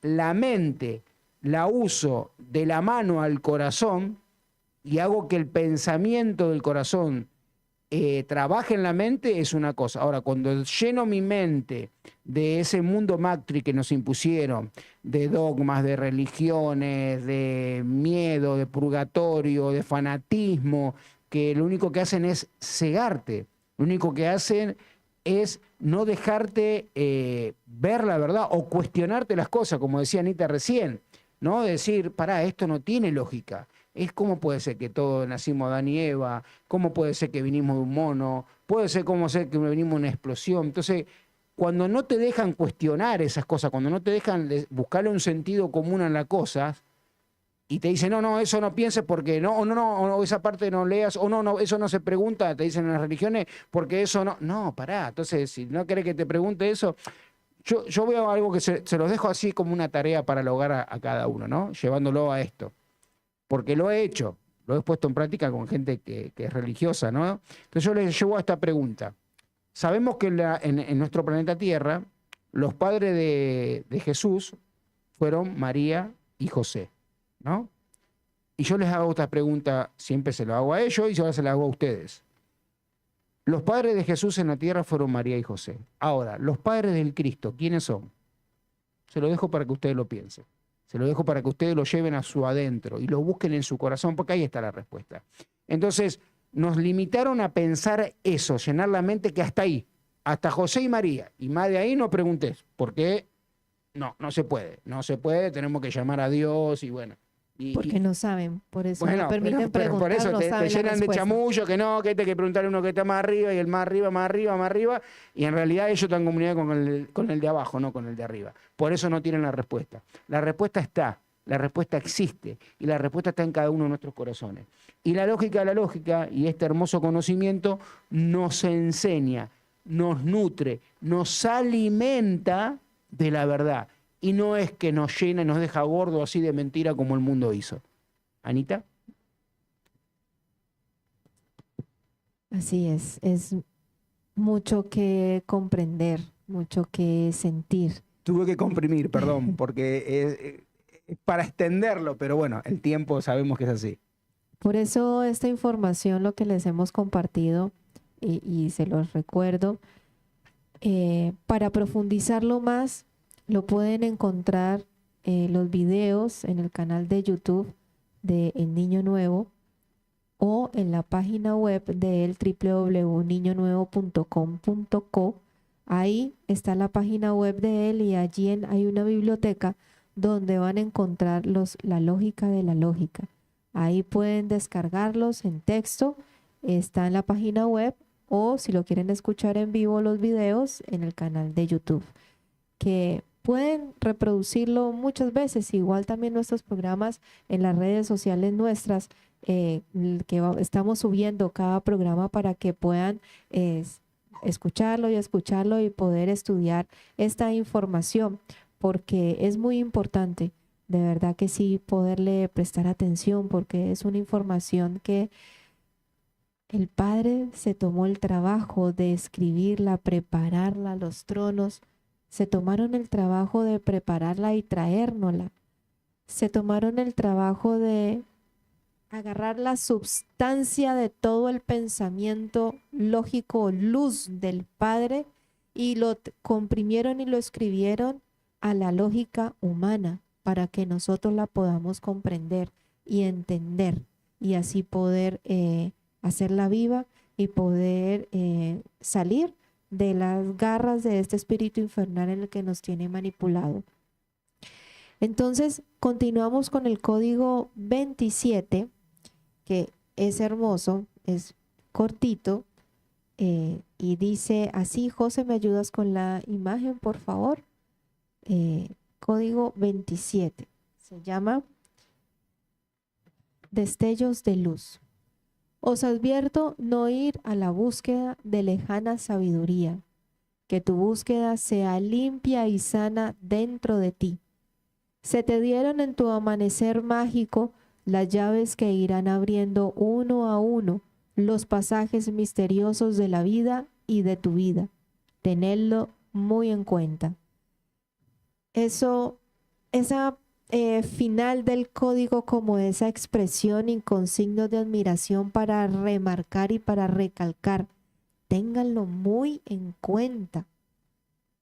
la mente la uso de la mano al corazón y hago que el pensamiento del corazón trabaje en la mente, es una cosa. Ahora, cuando lleno mi mente de ese mundo matrix que nos impusieron, de dogmas, de religiones, de miedo, de purgatorio, de fanatismo, que lo único que hacen es cegarte, lo único que hacen es no dejarte ver la verdad o cuestionarte las cosas, como decía Anita recién, ¿no? Decir, pará, esto no tiene lógica. Es cómo puede ser que todos nacimos Adán y Eva, cómo puede ser que vinimos de un mono, puede ser cómo ser que venimos de una explosión. Entonces, cuando no te dejan cuestionar esas cosas, cuando no te dejan buscarle un sentido común a las cosas, y te dicen, no, eso no pienses porque no, o esa parte no leas, o no, eso no se pregunta, te dicen en las religiones, porque eso no. No, pará. Entonces, si no querés que te pregunte eso, yo veo algo que se los dejo así como una tarea para el hogar a cada uno, ¿no? Llevándolo a esto. Porque lo he hecho, lo he puesto en práctica con gente que es religiosa, ¿no? Entonces yo les llevo a esta pregunta. Sabemos que en nuestro planeta Tierra, los padres de Jesús fueron María y José, ¿no? Y yo les hago esta pregunta, siempre se lo hago a ellos y ahora se la hago a ustedes. Los padres de Jesús en la tierra fueron María y José. Ahora, los padres del Cristo, ¿quiénes son? Se lo dejo para que ustedes lo piensen. Se lo dejo para que ustedes lo lleven a su adentro y lo busquen en su corazón, porque ahí está la respuesta. Entonces, nos limitaron a pensar eso, llenar la mente que hasta ahí, hasta José y María. Y más de ahí no preguntes, porque no se puede. No se puede, tenemos que llamar a Dios y bueno. Porque no saben, por eso bueno, no permiten pero por preguntar, eso no te saben la llenan de respuesta. chamullo, que no, que hay que preguntarle a uno que está más arriba y el más arriba, más arriba, más arriba, y en realidad ellos están en comunidad con el de abajo, no con el de arriba. Por eso no tienen la respuesta. La respuesta está, la respuesta existe, y la respuesta está en cada uno de nuestros corazones. Y la lógica, y este hermoso conocimiento nos enseña, nos nutre, nos alimenta de la verdad. Y no es que nos llena y nos deja gordo así de mentira como el mundo hizo. ¿Anita? Así es mucho que comprender, mucho que sentir. Tuve que comprimir, perdón, porque es para extenderlo, pero bueno, el tiempo sabemos que es así. Por eso esta información, lo que les hemos compartido, y se los recuerdo, para profundizarlo más, lo pueden encontrar los videos en el canal de YouTube de El Niño Nuevo o en la página web de él, www.niñonuevo.com.co. Ahí está la página web de él y allí hay una biblioteca donde van a encontrar la lógica de la lógica. Ahí pueden descargarlos en texto, está en la página web, o si lo quieren escuchar en vivo los videos en el canal de YouTube, que pueden reproducirlo muchas veces. Igual también nuestros programas en las redes sociales nuestras, que estamos subiendo cada programa para que puedan escucharlo y poder estudiar esta información, porque es muy importante, de verdad que sí, poderle prestar atención, porque es una información que el Padre se tomó el trabajo de escribirla, prepararla, los tronos, se tomaron el trabajo de prepararla y traérnosla. Se tomaron el trabajo de agarrar la substancia de todo el pensamiento lógico, luz del Padre, y lo comprimieron y lo escribieron a la lógica humana para que nosotros la podamos comprender y entender, y así poder hacerla viva y poder salir de las garras de este espíritu infernal en el que nos tiene manipulado. Entonces, continuamos con el código 27, que es hermoso, es cortito, y dice así. José, ¿me ayudas con la imagen, por favor? Código 27. Se llama Destellos de Luz. Os advierto no ir a la búsqueda de lejana sabiduría, que tu búsqueda sea limpia y sana dentro de ti. Se te dieron en tu amanecer mágico las llaves que irán abriendo uno a uno los pasajes misteriosos de la vida y de tu vida. Tenedlo muy en cuenta. Esa final del código, como esa expresión y con signos de admiración para remarcar y para recalcar, ténganlo muy en cuenta.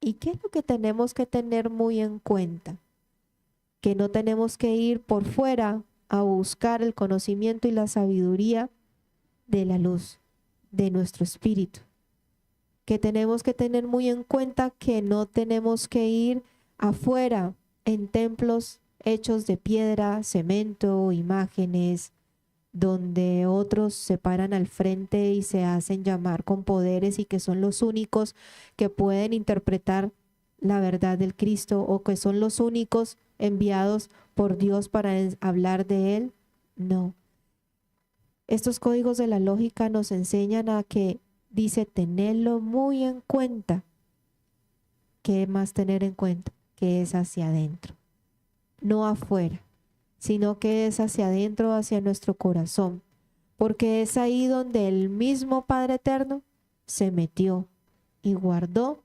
¿Y qué es lo que tenemos que tener muy en cuenta? Que no tenemos que ir por fuera a buscar el conocimiento y la sabiduría de la luz, de nuestro espíritu. Que tenemos que tener muy en cuenta que no tenemos que ir afuera en templos hechos de piedra, cemento, imágenes, donde otros se paran al frente y se hacen llamar con poderes y que son los únicos que pueden interpretar la verdad del Cristo, o que son los únicos enviados por Dios para hablar de Él. No. Estos códigos de la lógica nos enseñan a que dice tenerlo muy en cuenta. ¿Qué más tener en cuenta? Que es hacia adentro, no afuera, sino que es hacia adentro, hacia nuestro corazón, porque es ahí donde el mismo Padre Eterno se metió y guardó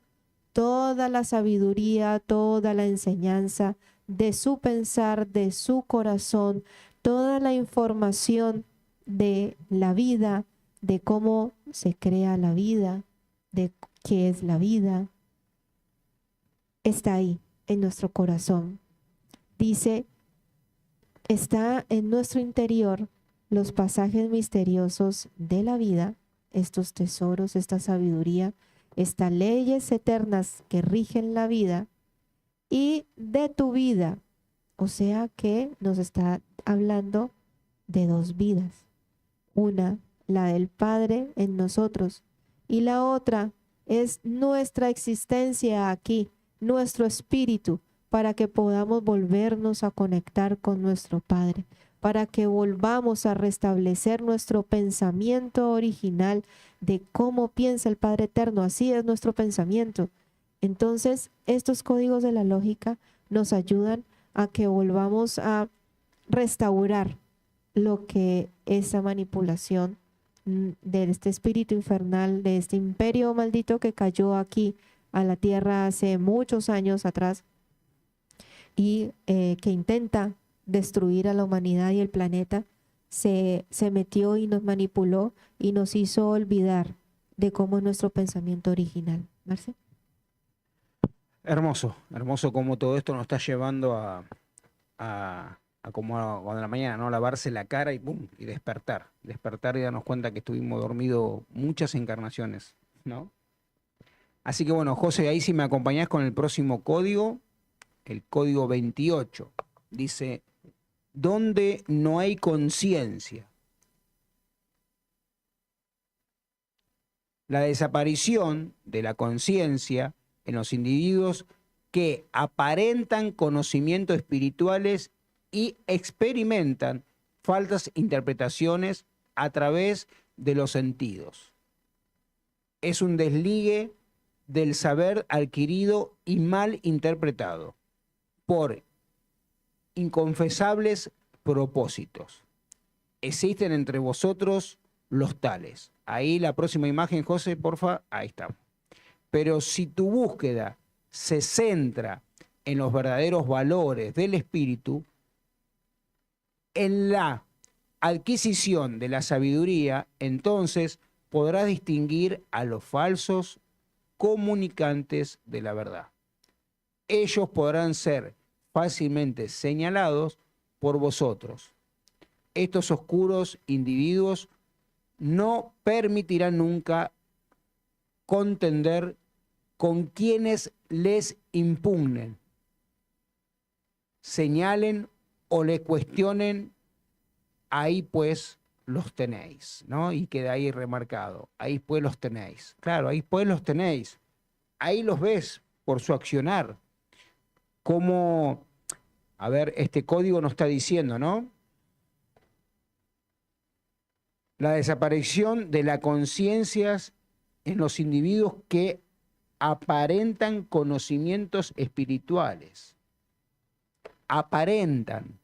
toda la sabiduría, toda la enseñanza de su pensar, de su corazón, toda la información de la vida, de cómo se crea la vida, de qué es la vida. Está ahí, en nuestro corazón. Dice, está en nuestro interior los pasajes misteriosos de la vida, estos tesoros, esta sabiduría, estas leyes eternas que rigen la vida y de tu vida. O sea que nos está hablando de dos vidas. Una, la del Padre en nosotros, y la otra es nuestra existencia aquí, nuestro espíritu, para que podamos volvernos a conectar con nuestro Padre, para que volvamos a restablecer nuestro pensamiento original de cómo piensa el Padre Eterno. Así es nuestro pensamiento. Entonces, estos códigos de la lógica nos ayudan a que volvamos a restaurar lo que esa manipulación de este espíritu infernal, de este imperio maldito que cayó aquí a la tierra hace muchos años atrás y que intenta destruir a la humanidad y el planeta, se metió y nos manipuló y nos hizo olvidar de cómo es nuestro pensamiento original. Marce. Hermoso, hermoso cómo todo esto nos está llevando a como cuando en la mañana, ¿no? Lavarse la cara y ¡pum! Y despertar y darnos cuenta que estuvimos dormidos muchas encarnaciones, ¿no? Así que bueno, José, ahí si me acompañás con el próximo código, el código 28, dice, donde no hay conciencia. La desaparición de la conciencia en los individuos que aparentan conocimientos espirituales y experimentan falsas interpretaciones a través de los sentidos. Es un desligue del saber adquirido y mal interpretado por inconfesables propósitos. Existen entre vosotros los tales. Ahí la próxima imagen, José, porfa, ahí está. Pero si tu búsqueda se centra en los verdaderos valores del espíritu, en la adquisición de la sabiduría, entonces podrás distinguir a los falsos comunicantes de la verdad. Ellos podrán ser fácilmente señalados por vosotros. Estos oscuros individuos no permitirán nunca contender con quienes les impugnen. señalen o le cuestionen, ahí pues los tenéis, ¿no? Y queda ahí remarcado, ahí pues los tenéis. Claro, ahí pues los tenéis. Ahí los ves por su accionar. Como, a ver, este código nos está diciendo, ¿no? La desaparición de las conciencias en los individuos que aparentan conocimientos espirituales. Aparentan,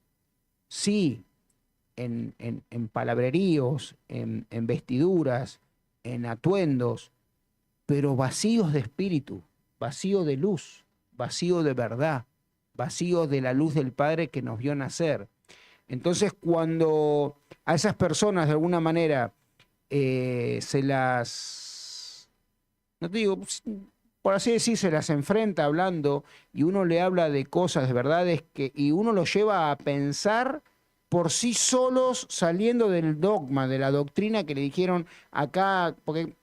sí, en palabreríos, en vestiduras, en atuendos, pero vacíos de espíritu, vacíos de luz, vacíos de verdad, vacíos de la luz del Padre que nos vio nacer. Entonces, cuando a esas personas de alguna manera se las, no te digo, por así decir, se las enfrenta hablando y uno le habla de cosas, de verdades, y uno los lleva a pensar por sí solos, saliendo del dogma, de la doctrina que le dijeron acá, porque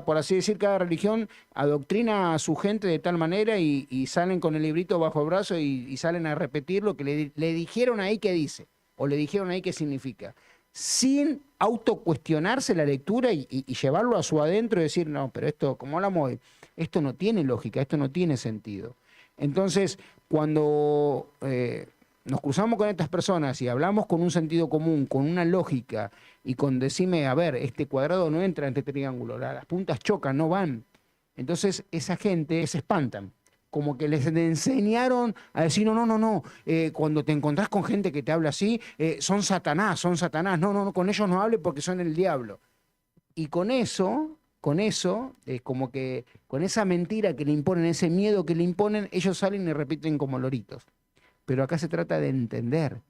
por así decir, cada religión adoctrina a su gente de tal manera y salen con el librito bajo el brazo y salen a repetir lo que le dijeron ahí que dice, o le dijeron ahí que significa, sin autocuestionarse la lectura y llevarlo a su adentro y decir, no, pero esto, como hablamos hoy, esto no tiene lógica, esto no tiene sentido. Entonces, cuando nos cruzamos con estas personas y hablamos con un sentido común, con una lógica y con decirme, a ver, este cuadrado no entra en este triángulo, las puntas chocan, no van. Entonces esa gente se espantan, como que les enseñaron a decir, no, cuando te encontrás con gente que te habla así, son Satanás, no, con ellos no hable porque son el diablo. Y con eso, como que con esa mentira que le imponen, ese miedo que le imponen, ellos salen y repiten como loritos. Pero acá se trata de entender,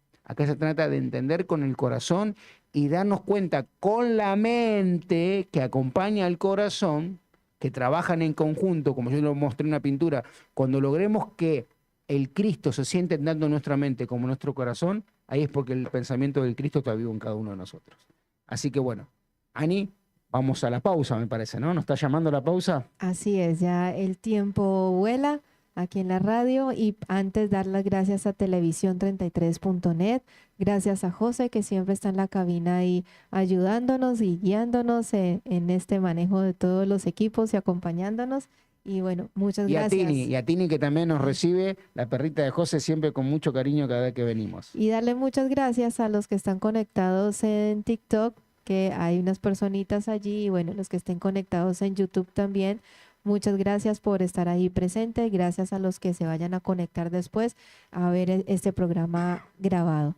con el corazón y darnos cuenta con la mente que acompaña al corazón, que trabajan en conjunto, como yo lo mostré en una pintura, cuando logremos que el Cristo se siente entrando en nuestra mente como nuestro corazón, ahí es porque el pensamiento del Cristo está vivo en cada uno de nosotros. Así que bueno, Ani, vamos a la pausa, me parece, ¿no? ¿Nos está llamando la pausa? Así es, ya el tiempo vuela aquí en la radio y antes dar las gracias a televisión33.net, gracias a José que siempre está en la cabina ahí ayudándonos y guiándonos en este manejo de todos los equipos y acompañándonos. Y bueno, muchas gracias. Y a Tini que también nos recibe, la perrita de José, siempre con mucho cariño cada vez que venimos. Y darle muchas gracias a los que están conectados en TikTok, que hay unas personitas allí, y bueno, los que estén conectados en YouTube también. Muchas gracias por estar ahí presente, gracias a los que se vayan a conectar después a ver este programa grabado.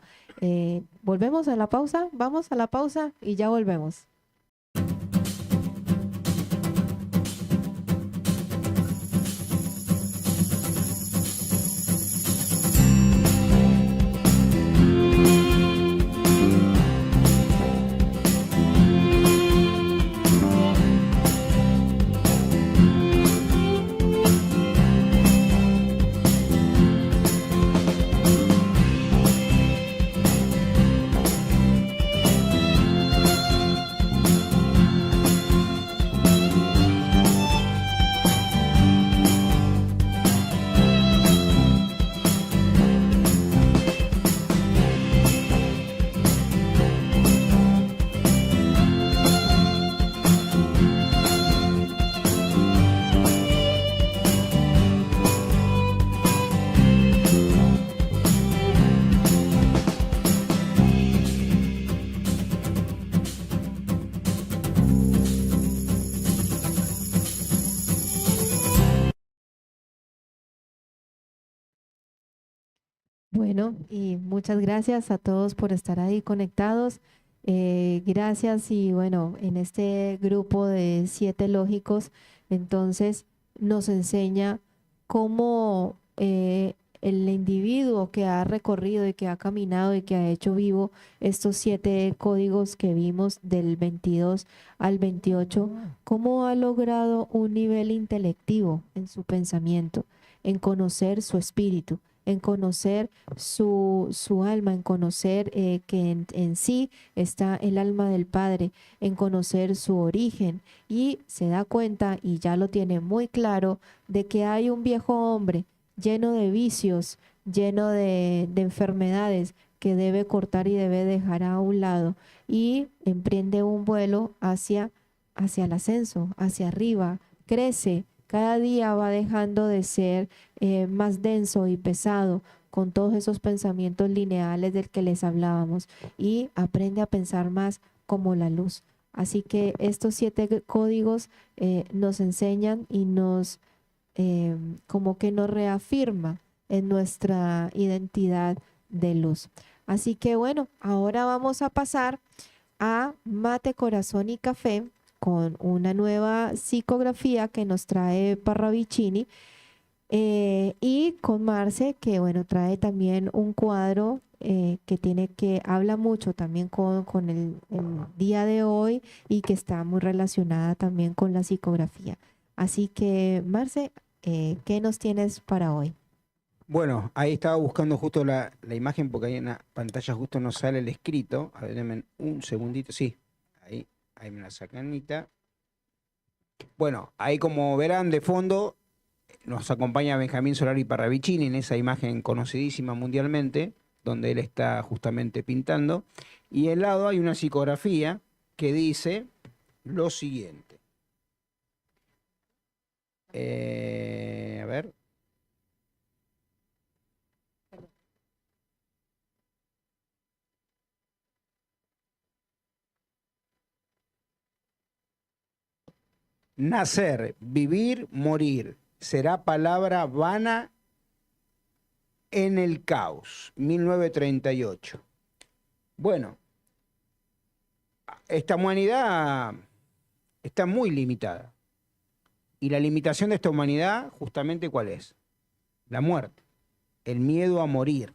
¿Volvemos a la pausa? Vamos a la pausa y ya volvemos. Bueno, y muchas gracias a todos por estar ahí conectados. Gracias y bueno, en este grupo de 7 lógicos, entonces nos enseña cómo el individuo que ha recorrido y que ha caminado y que ha hecho vivo estos 7 códigos que vimos del 22 al 28, cómo ha logrado un nivel intelectivo en su pensamiento, en conocer su espíritu, en conocer su alma, en conocer que en sí está el alma del Padre, en conocer su origen, y se da cuenta y ya lo tiene muy claro de que hay un viejo hombre lleno de vicios, lleno de enfermedades que debe cortar y debe dejar a un lado, y emprende un vuelo hacia el ascenso, hacia arriba, crece, cada día va dejando de ser más denso y pesado con todos esos pensamientos lineales del que les hablábamos, y aprende a pensar más como la luz. Así que estos 7 códigos nos enseñan y nos como que nos reafirma en nuestra identidad de luz. Así que bueno, ahora vamos a pasar a Mate, Corazón y Café con una nueva psicografía que nos trae Parravicini, y con Marce, que bueno, trae también un cuadro que habla mucho también con el día de hoy, y que está muy relacionada también con la psicografía. Así que Marce, ¿qué nos tienes para hoy? Bueno, ahí estaba buscando justo la imagen porque ahí en la pantalla justo no sale el escrito. A ver, denme un segundito. Sí, ahí me la sacan, Anita. Bueno, ahí como verán de fondo nos acompaña Benjamín Solari Parravicini en esa imagen conocidísima mundialmente, donde él está justamente pintando. Y al lado hay una psicografía que dice lo siguiente. A ver. Nacer, vivir, morir, será palabra vana en el caos, 1938. Bueno, esta humanidad está muy limitada. Y la limitación de esta humanidad, justamente, ¿cuál es? La muerte, el miedo a morir,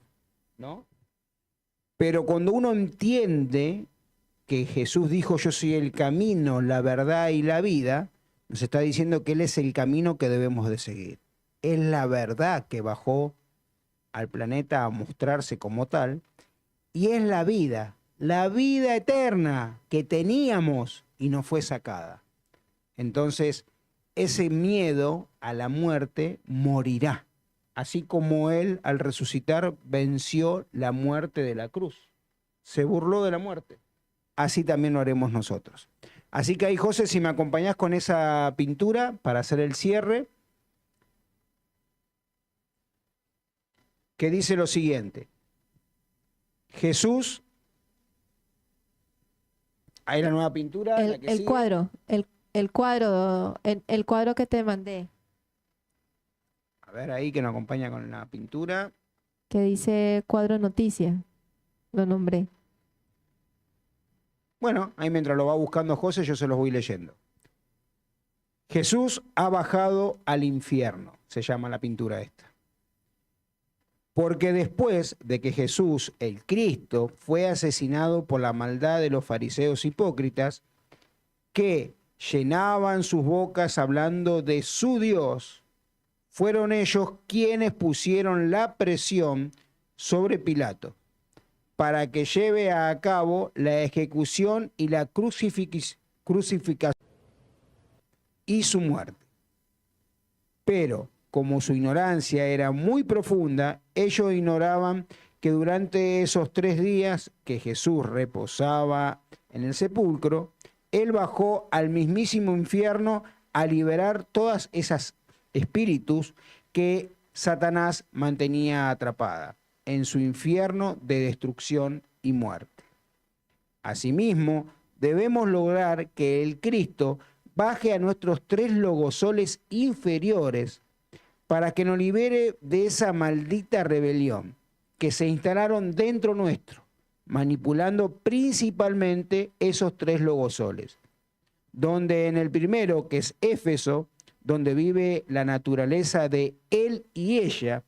¿no? Pero cuando uno entiende que Jesús dijo, yo soy el camino, la verdad y la vida, nos está diciendo que Él es el camino que debemos de seguir. Es la verdad que bajó al planeta a mostrarse como tal, y es la vida eterna que teníamos y nos fue sacada. Entonces, ese miedo a la muerte morirá, así como Él al resucitar venció la muerte de la cruz. Se burló de la muerte. Así también lo haremos nosotros. Así que ahí, José, si me acompañás con esa pintura para hacer el cierre, que dice lo siguiente. Jesús, ahí la nueva pintura. La que El sigue. cuadro, el cuadro que te mandé, A ver ahí que nos acompaña con la pintura. que dice cuadro noticia, lo nombré. Bueno, ahí mientras lo va buscando José, yo se los voy leyendo. Jesús ha bajado al infierno, se llama la pintura esta. Porque después de que Jesús, el Cristo, fue asesinado por la maldad de los fariseos hipócritas, que llenaban sus bocas hablando de su Dios, fueron ellos quienes pusieron la presión sobre Pilato para que lleve a cabo la ejecución y la crucificación y su muerte. Pero, como su ignorancia era muy profunda, ellos ignoraban que durante esos 3 días que Jesús reposaba en el sepulcro, Él bajó al mismísimo infierno a liberar todas esas espíritus que Satanás mantenía atrapada en su infierno de destrucción y muerte. Asimismo, debemos lograr que el Cristo baje a nuestros 3 logosoles inferiores para que nos libere de esa maldita rebelión que se instalaron dentro nuestro, manipulando principalmente esos 3 logosoles, donde en el primero, que es Éfeso, donde vive la naturaleza de él y ella,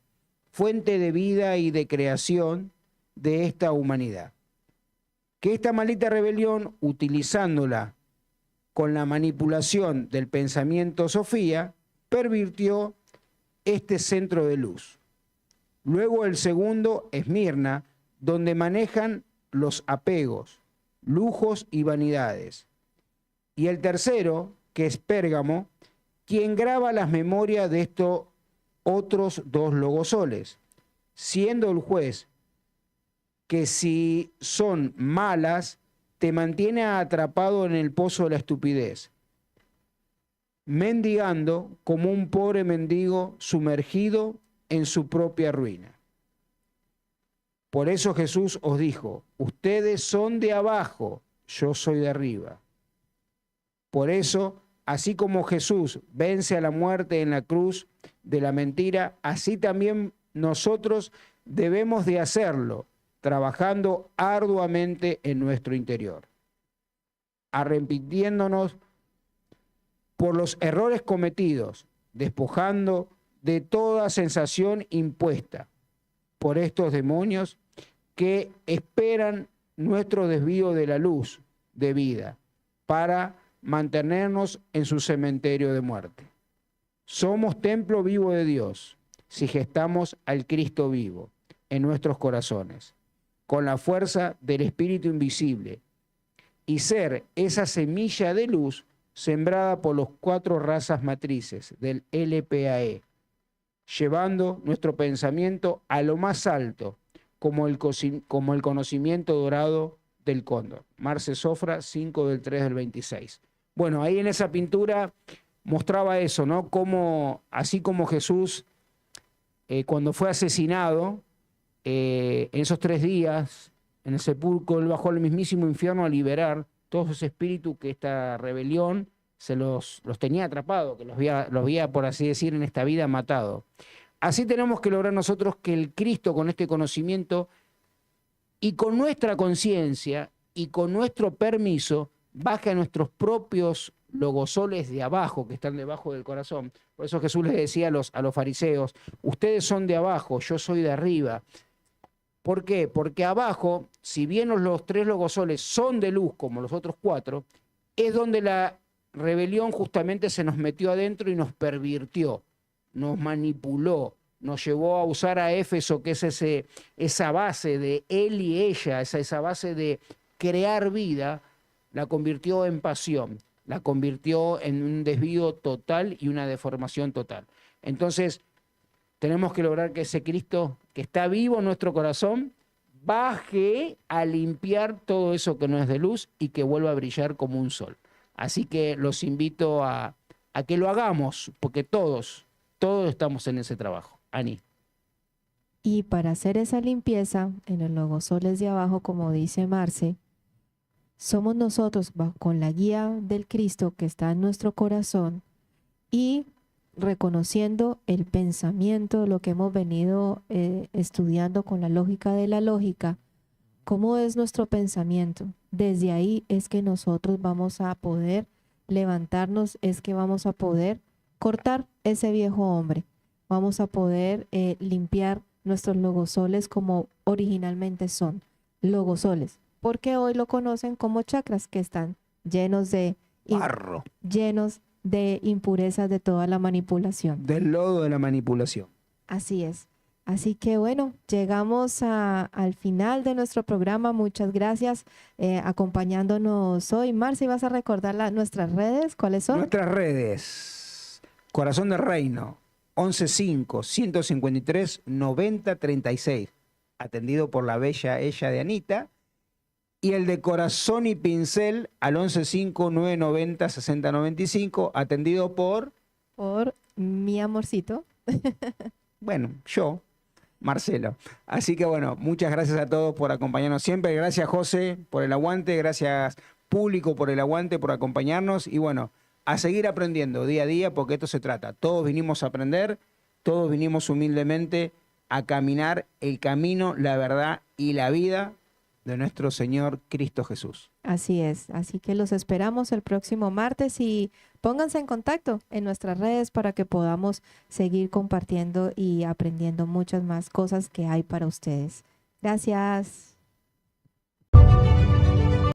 fuente de vida y de creación de esta humanidad. Que esta maldita rebelión, utilizándola con la manipulación del pensamiento Sofía, pervirtió este centro de luz. Luego el segundo, Esmirna, donde manejan los apegos, lujos y vanidades. Y el tercero, que es Pérgamo, quien graba las memorias de estos otros 2 logosoles, siendo el juez que si son malas, te mantiene atrapado en el pozo de la estupidez, mendigando como un pobre mendigo sumergido en su propia ruina. Por eso Jesús os dijo, ustedes son de abajo, yo soy de arriba. Por eso, así como Jesús vence a la muerte en la cruz de la mentira, así también nosotros debemos de hacerlo, trabajando arduamente en nuestro interior, arrepintiéndonos por los errores cometidos, despojando de toda sensación impuesta por estos demonios que esperan nuestro desvío de la luz de vida para mantenernos en su cementerio de muerte. Somos templo vivo de Dios si gestamos al Cristo vivo en nuestros corazones, con la fuerza del Espíritu invisible, y ser esa semilla de luz sembrada por las 4 razas matrices del LPAE, llevando nuestro pensamiento a lo más alto, como el conocimiento dorado del cóndor. Marce Sofra, 5 del 3 del 26. Bueno, ahí en esa pintura mostraba eso, ¿no? Como, así como Jesús, cuando fue asesinado, en esos 3 días, en el sepulcro, él bajó al mismísimo infierno a liberar todos esos espíritus que esta rebelión se los tenía atrapados, que los había, por así decir, en esta vida matado. Así tenemos que lograr nosotros que el Cristo, con este conocimiento y con nuestra conciencia y con nuestro permiso, baje a nuestros propios logosoles de abajo, que están debajo del corazón. Por eso Jesús les decía a los fariseos, ustedes son de abajo, yo soy de arriba. ¿Por qué? Porque abajo, si bien los 3 logosoles son de luz, como los otros 4, es donde la rebelión justamente se nos metió adentro y nos pervirtió, nos manipuló, nos llevó a usar a Éfeso, que es esa base de él y ella, esa base de crear vida, la convirtió en pasión, la convirtió en un desvío total y una deformación total. Entonces, tenemos que lograr que ese Cristo que está vivo en nuestro corazón baje a limpiar todo eso que no es de luz y que vuelva a brillar como un sol. Así que los invito a que lo hagamos, porque todos estamos en ese trabajo. Ani. Y para hacer esa limpieza en los logosoles de abajo, como dice Marce, somos nosotros con la guía del Cristo que está en nuestro corazón y reconociendo el pensamiento, lo que hemos venido estudiando con la lógica de la lógica, cómo es nuestro pensamiento. Desde ahí es que nosotros vamos a poder levantarnos, es que vamos a poder cortar ese viejo hombre, vamos a poder limpiar nuestros logosoles como originalmente son, logosoles, porque hoy lo conocen como chakras, que están llenos de Barro. llenos de impurezas de toda la manipulación. Del lodo de la manipulación. Así es. Así que bueno, llegamos al final de nuestro programa. Muchas gracias acompañándonos hoy. Marce, ¿vas a recordar nuestras redes? ¿Cuáles son? Nuestras redes. Corazón del Reino, 115-153-9036. Atendido por la bella ella de Anita. Y el de Corazón y Pincel al 115-990-6095, atendido por mi amorcito. Bueno, yo, Marcelo. Así que bueno, muchas gracias a todos por acompañarnos siempre. Gracias, José, por el aguante. Gracias, público, por el aguante, por acompañarnos. Y bueno, a seguir aprendiendo día a día, porque esto se trata. Todos vinimos a aprender, todos vinimos humildemente a caminar el camino, la verdad y la vida de nuestro Señor Cristo Jesús. Así es, así que los esperamos el próximo martes y pónganse en contacto en nuestras redes para que podamos seguir compartiendo y aprendiendo muchas más cosas que hay para ustedes. Gracias.